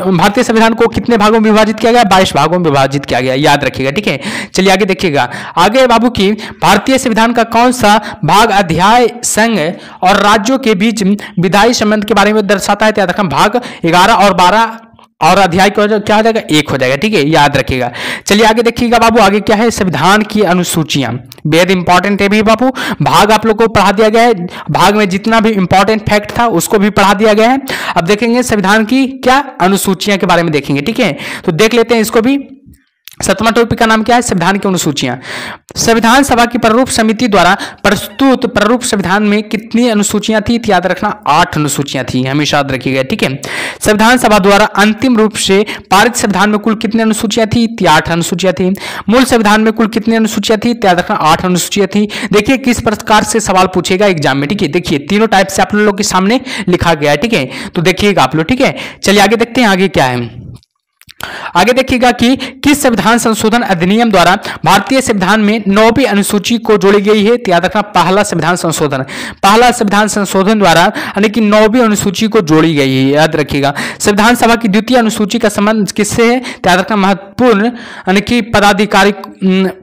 A: भारतीय संविधान को कितने भागों में विभाजित किया गया, 22 भागों में विभाजित किया गया, याद रखिएगा, ठीक है। चलिए आगे देखिएगा आगे बाबू की भारतीय संविधान का कौन सा भाग अध्याय संघ और राज्यों के बीच विधायी संबंध के बारे में दर्शाता है, याद रखना भाग 11 और 12 और अध्याय क्या हो जाएगा 1 हो जाएगा, ठीक है, याद रखिएगा। चलिए आगे देखिएगा बाबू आगे क्या है, संविधान की अनुसूचियां बेहद इंपॉर्टेंट है भी बाबू, भाग आप लोग को पढ़ा दिया गया है, भाग में जितना भी इंपॉर्टेंट फैक्ट था उसको भी पढ़ा दिया गया है। अब देखेंगे संविधान की क्या अनुसूचियां के बारे में देखेंगे, ठीक है। तो देख लेते हैं इसको भी। 7वां टॉपिक का नाम क्या है, संविधान की अनुसूचियां। संविधान सभा की प्रारूप समिति द्वारा प्रस्तुत प्रारूप संविधान में कितनी अनुसूचियां थी, याद रखना 8 अनुसूचियां थी, हमेशा याद रखिएगा, ठीक है। संविधान सभा द्वारा अंतिम रूप से पारित संविधान में कुल कितनी अनुसूचियां थी, 8 अनुसूचियां थी। मूल संविधान में कुल कितनी अनुसूचियां थी, याद रखना 8 अनुसूचियां थी। देखिए किस प्रकार से सवाल पूछेगा एग्जाम में, ठीक है। देखिए तीनों टाइप से आप लोग के सामने लिखा गया है, ठीक है। तो देखिएगा आप लोग, ठीक है। चलिए आगे देखते हैं आगे क्या है। आगे देखिएगा कि किस संविधान संशोधन अधिनियम द्वारा भारतीय संविधान में 9वीं अनुसूची को जोड़ी गई है। तो याद रखना पहला संविधान संशोधन द्वारा यानी कि 9वीं अनुसूची को जोड़ी गई है, याद रखिएगा। संविधान सभा की द्वितीय अनुसूची का संबंध किससे है। तो याद रखना महत्वपूर्ण यानी कि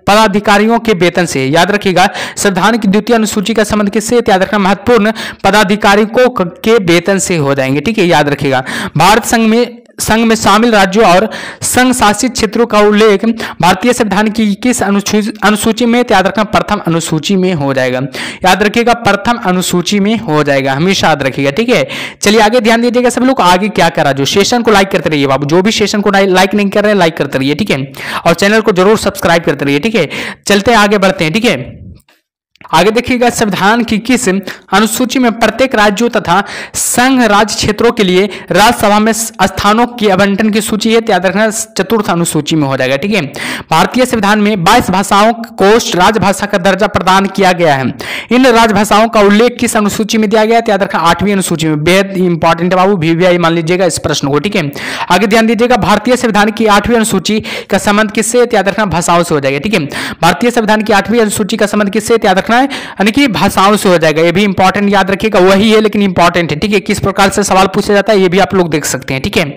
A: पदाधिकारियों के वेतन से, याद रखिएगा। संविधान की द्वितीय अनुसूची का संबंध किससे, तो याद रखना महत्वपूर्ण पदाधिकारियों के वेतन से हो जाएंगे, ठीक है, याद रखिएगा। भारत संघ में शामिल राज्यों और संघ शासित क्षेत्रों का उल्लेख भारतीय संविधान की किस अनुसूची में, याद रखना प्रथम अनुसूची में हो जाएगा, याद रखिएगा, प्रथम अनुसूची में हो जाएगा, हमेशा याद रखिएगा, ठीक है। चलिए आगे ध्यान दीजिएगा सब लोग। आगे क्या करा, जो सेशन को लाइक करते रहिए बाबू, जो भी सेशन को लाइक नहीं कर रहे हैं लाइक करते रहिए, ठीक है, और चैनल को जरूर सब्सक्राइब करते रहिए, ठीक है। चलते हैं आगे बढ़ते हैं, ठीक है। आगे देखिएगा संविधान की किस अनुसूची में प्रत्येक राज्यों तथा संघ राज्य क्षेत्रों के लिए राज्यसभा में स्थानों की आवंटन की सूची है। याद रखना चतुर्थ अनुसूची में हो जाएगा, ठीक है। भारतीय संविधान में 22 भाषाओं को राजभाषा का दर्जा प्रदान किया गया है। इन राजभाषाओं का उल्लेख किस अनुसूची में दिया गया है। याद रखना 8वीं अनुसूची में। बेहद इंपॉर्टेंट है बाबू, VVI मान लीजिएगा इस प्रश्न को, ठीक है। आगे ध्यान दीजिएगा, भारतीय संविधान की 8वीं अनुसूची का संबंध किससे, याद रखना भाषाओं से हो जाएगा, ठीक है। भारतीय संविधान की 8वीं अनुसूची का संबंध किससे, याद रखना यानी कि भाषाओं से हो जाएगा। ये भी इंपॉर्टेंट याद रखिएगा, वही है लेकिन इंपॉर्टेंट है, ठीक है। किस प्रकार से सवाल पूछा जाता है ये भी आप लोग देख सकते हैं, ठीक है।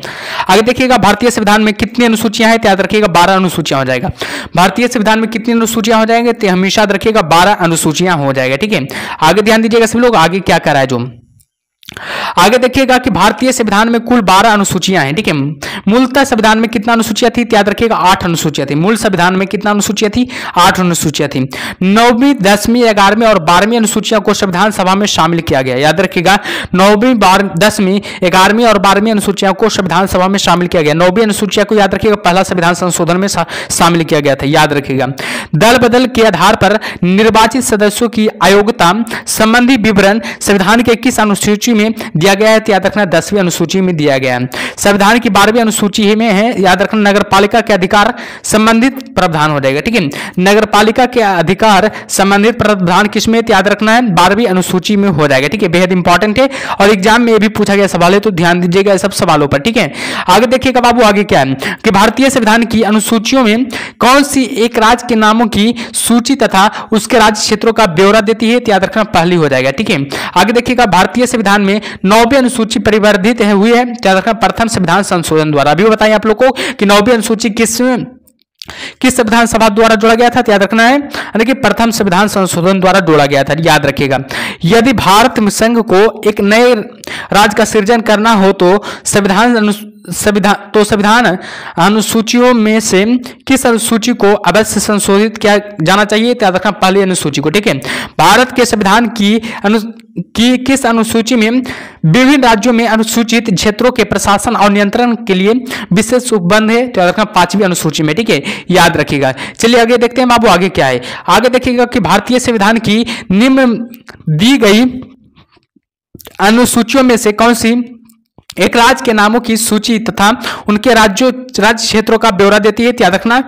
A: आगे देखिएगा भारतीय संविधान में कितनी अनुसूचियां हैं। याद रखिएगा 12 अनुसूचियां हो जाएगा। भारतीय संविधान में कितनी अनुसूचियां हो जाएंगे, तो हमेशा याद रखिएगा 12 अनुसूचियां हो जाएगा, ठीक है। आगे ध्यान दीजिएगा सभी लोग, आगे क्या करा है जो आगे देखिएगा कि भारतीय संविधान में कुल 12 अनुसूचियां हैं, ठीक है। मूलतः संविधान में कितना अनुसूचियां थी, याद रखिएगा 8 अनुसूचियां थी। मूल संविधान में कितना अनुसूचियां थी, 8 अनुसूचियां थी। 9वीं 10वीं 11वीं और 12वीं अनुसूचियां को संविधान सभा में शामिल किया गया, याद रखिएगा। 9वीं 10वीं 11वीं और 12वीं अनुसूचियां को संविधान सभा में शामिल किया गया। 9वीं अनुसूचिया को याद रखिएगा पहला संविधान संशोधन में शामिल किया गया था, याद रखिएगा। दल बदल के आधार पर निर्वाचित सदस्यों की अयोग्यता संबंधी विवरण संविधान के किस अनुसूची में दिया गया है, याद रखना 10वीं अनुसूची में दिया गया है। संविधान की 12वीं अनुसूची में है, याद रखना नगरपालिका के अधिकार संबंधित प्रावधान हो जाएगा, ठीक है। नगरपालिका के अधिकार संबंधित प्रावधान किसमें, याद रखना है 12वीं अनुसूची में हो जाएगा, ठीक है। बेहद इंपॉर्टेंट है और एग्जाम में भी पूछा गया सवाल है, तो ध्यान दीजिएगा सब सवालों पर, ठीक है। आगे देखिएगा बाबू, आगे क्या है कि भारतीय संविधान की अनुसूचियों में कौन सी एक राज्य के नामों की सूची तथा उसके राज्य क्षेत्रों का ब्यौरा देती है, याद रखना पहली हो जाएगा, ठीक है। आगे देखिएगा भारतीय संविधान में 9वीं अनुसूची परिवर्धित हुई है, याद रखना प्रथम संविधान संशोधन द्वारा। अभी बताइए आप लोग को कि 9वीं अनुसूची किस संविधान सभा द्वारा जोड़ा गया था, याद रखना है यानी कि प्रथम संविधान संशोधन द्वारा जोड़ा गया था, याद रखिएगा। यदि भारत संघ को एक नए राज्य का सृजन करना हो तो संविधान अनुसूचियों में से किस अनुसूची को अवश्य संशोधित किया जाना चाहिए, याद रखना पहली अनुसूची को, ठीक है। भारत के संविधान की किस अनुसूची में विभिन्न राज्यों में अनुसूचित क्षेत्रों के प्रशासन और नियंत्रण के लिए विशेष उपबंध है, तो याद रखना 5वीं अनुसूची में, ठीक है, याद रखिएगा। चलिए आगे देखते हैं बाबू, आगे क्या है। आगे देखिएगा कि भारतीय संविधान की निम्न दी गई अनुसूचियों में से कौन सी एक राज्य के नामों की सूची तथा उनके राज्य क्षेत्रों का ब्यौरा देती है, याद रखना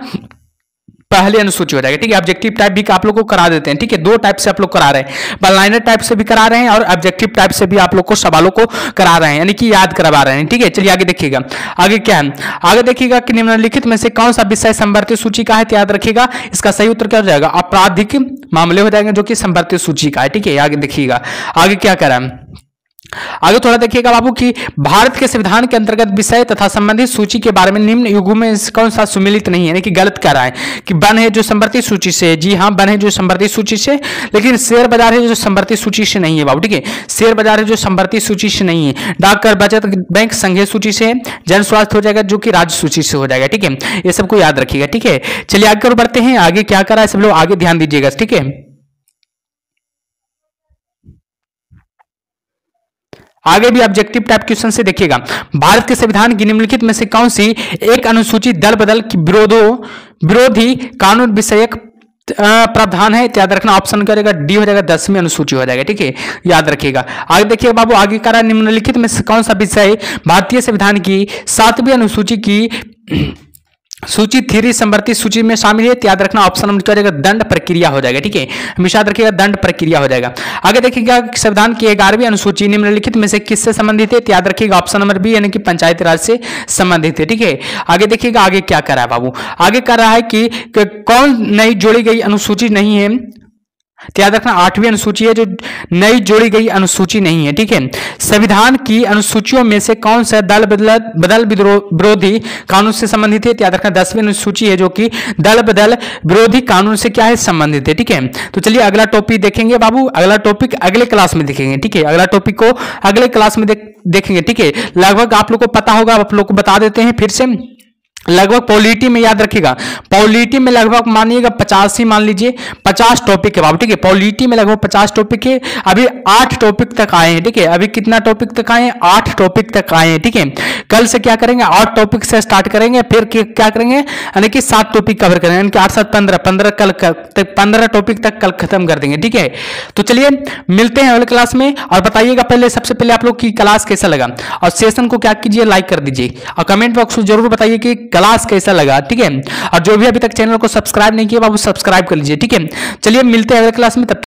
A: पहली अनुसूची हो जाएगा, ठीक है। ऑब्जेक्टिव टाइप भी आप लोग को करा देते हैं, ठीक है। 2 टाइप से आप लोग करा रहे हैं, वन लाइनर टाइप से भी करा रहे हैं और ऑब्जेक्टिव टाइप से भी आप लोग को सवालों को करा रहे हैं, यानी कि याद करवा रहे हैं, ठीक है। चलिए आगे देखिएगा, आगे क्या है। आगे देखिएगा कि निम्नलिखित में से कौन सा विषय संवर्धित सूची का है, तो याद रखिएगा इसका सही उत्तर क्या हो जाएगा, आपराधिक मामले हो जाएंगे जो कि संवर्धित सूची का है, ठीक है। आगे देखिएगा आगे क्या करा, आगे थोड़ा देखिएगा बाबू कि भारत के संविधान के अंतर्गत विषय तथा संबंधित सूची के बारे में निम्न युगों में कौन सा सुमिलित नहीं है, यानी कि गलत कर रहा है कि वन है जो संवर्धित सूची से, जी हाँ वन है जो संवर्धित सूची से, लेकिन शेयर बाजार है जो संवर्धित सूची से नहीं है बाबू, ठीक है। शेयर बाजार है जो संवर्धित सूची से नहीं है। डाकघर बचत बैंक संघीय सूची से, जन स्वास्थ्य हो जाएगा जो कि राज्य सूची से हो जाएगा, ठीक है। ये सबको याद रखिएगा, ठीक है। चलिए आगे बढ़ते हैं, आगे क्या करा है सब लोग आगे ध्यान दीजिएगा, ठीक है। आगे भी ऑब्जेक्टिव टाइप क्वेश्चन से देखिएगा, भारत के संविधान की निम्नलिखित में से कौन सी एक अनुसूची दल बदल की विरोधी कानून विषयक प्रावधान है, याद रखना ऑप्शन करेगा डी हो जाएगा, 10वीं अनुसूची हो जाएगा, ठीक है, याद रखिएगा। आगे देखिए बाबू, आगे करा निम्नलिखित में से कौन सा विषय भारतीय संविधान की 7वीं अनुसूची की सूची थ्री समवर्ती सूची में शामिल है, याद रखना ऑप्शन नंबर क्या हो जाएगा, दंड प्रक्रिया हो जाएगा। ठीक है, हमेशा याद रखिएगा दंड प्रक्रिया हो जाएगा। आगे देखिएगा संविधान की 11वीं अनुसूची निम्नलिखित में से किससे संबंधित है, याद रखिएगा ऑप्शन नंबर बी यानी कि पंचायती राज से संबंधित है। ठीक है, आगे देखिएगा आगे क्या कर रहा है बाबू, आगे कर रहा है कि कौन नई जोड़ी गई अनुसूची नहीं है, तो याद रखना 8वीं अनुसूची है जो नई जोड़ी गई अनुसूची नहीं है। ठीक है, संविधान की अनुसूचियों में से कौन सा दल बदल विरोधी कानून से संबंधित है, तो याद रखना 10वीं अनुसूची है जो कि दल बदल विरोधी कानून से क्या है, संबंधित है। ठीक है, तो चलिए अगला टॉपिक देखेंगे बाबू, अगला टॉपिक अगले क्लास में देखेंगे। ठीक है, अगला टॉपिक को अगले क्लास में देखेंगे। ठीक है, लगभग आप लोग को पता होगा, आप लोग को बता देते हैं फिर से। लगभग पॉलिटी में याद रखिएगा, पॉलिटी में लगभग मानिएगा 50 ही मान लीजिए 50 टॉपिक है बाबू। ठीक है, पॉलिटी में लगभग 50 टॉपिक है, अभी 8 टॉपिक तक आए हैं। ठीक है, अभी कितना टॉपिक तक आए हैं, 8 टॉपिक तक आए हैं। ठीक है, कल से क्या करेंगे, 8 टॉपिक से स्टार्ट करेंगे, फिर क्या करेंगे यानी कि 7 टॉपिक कवर करेंगे, यानी कि 8 7 15 कल 15 टॉपिक तक कल खत्म कर देंगे। ठीक है, तो चलिए मिलते हैं अगले क्लास में, और बताइएगा पहले सबसे पहले आप लोग की क्लास कैसा लगा, और सेशन को क्या कीजिए, लाइक कर दीजिए, और कमेंट बॉक्स में जरूर बताइए कि क्लास कैसा लगा। ठीक है, और जो भी अभी तक चैनल को सब्सक्राइब नहीं किया बाबू सब्सक्राइब कर लीजिए। ठीक है, चलिए मिलते हैं अगले क्लास में, तब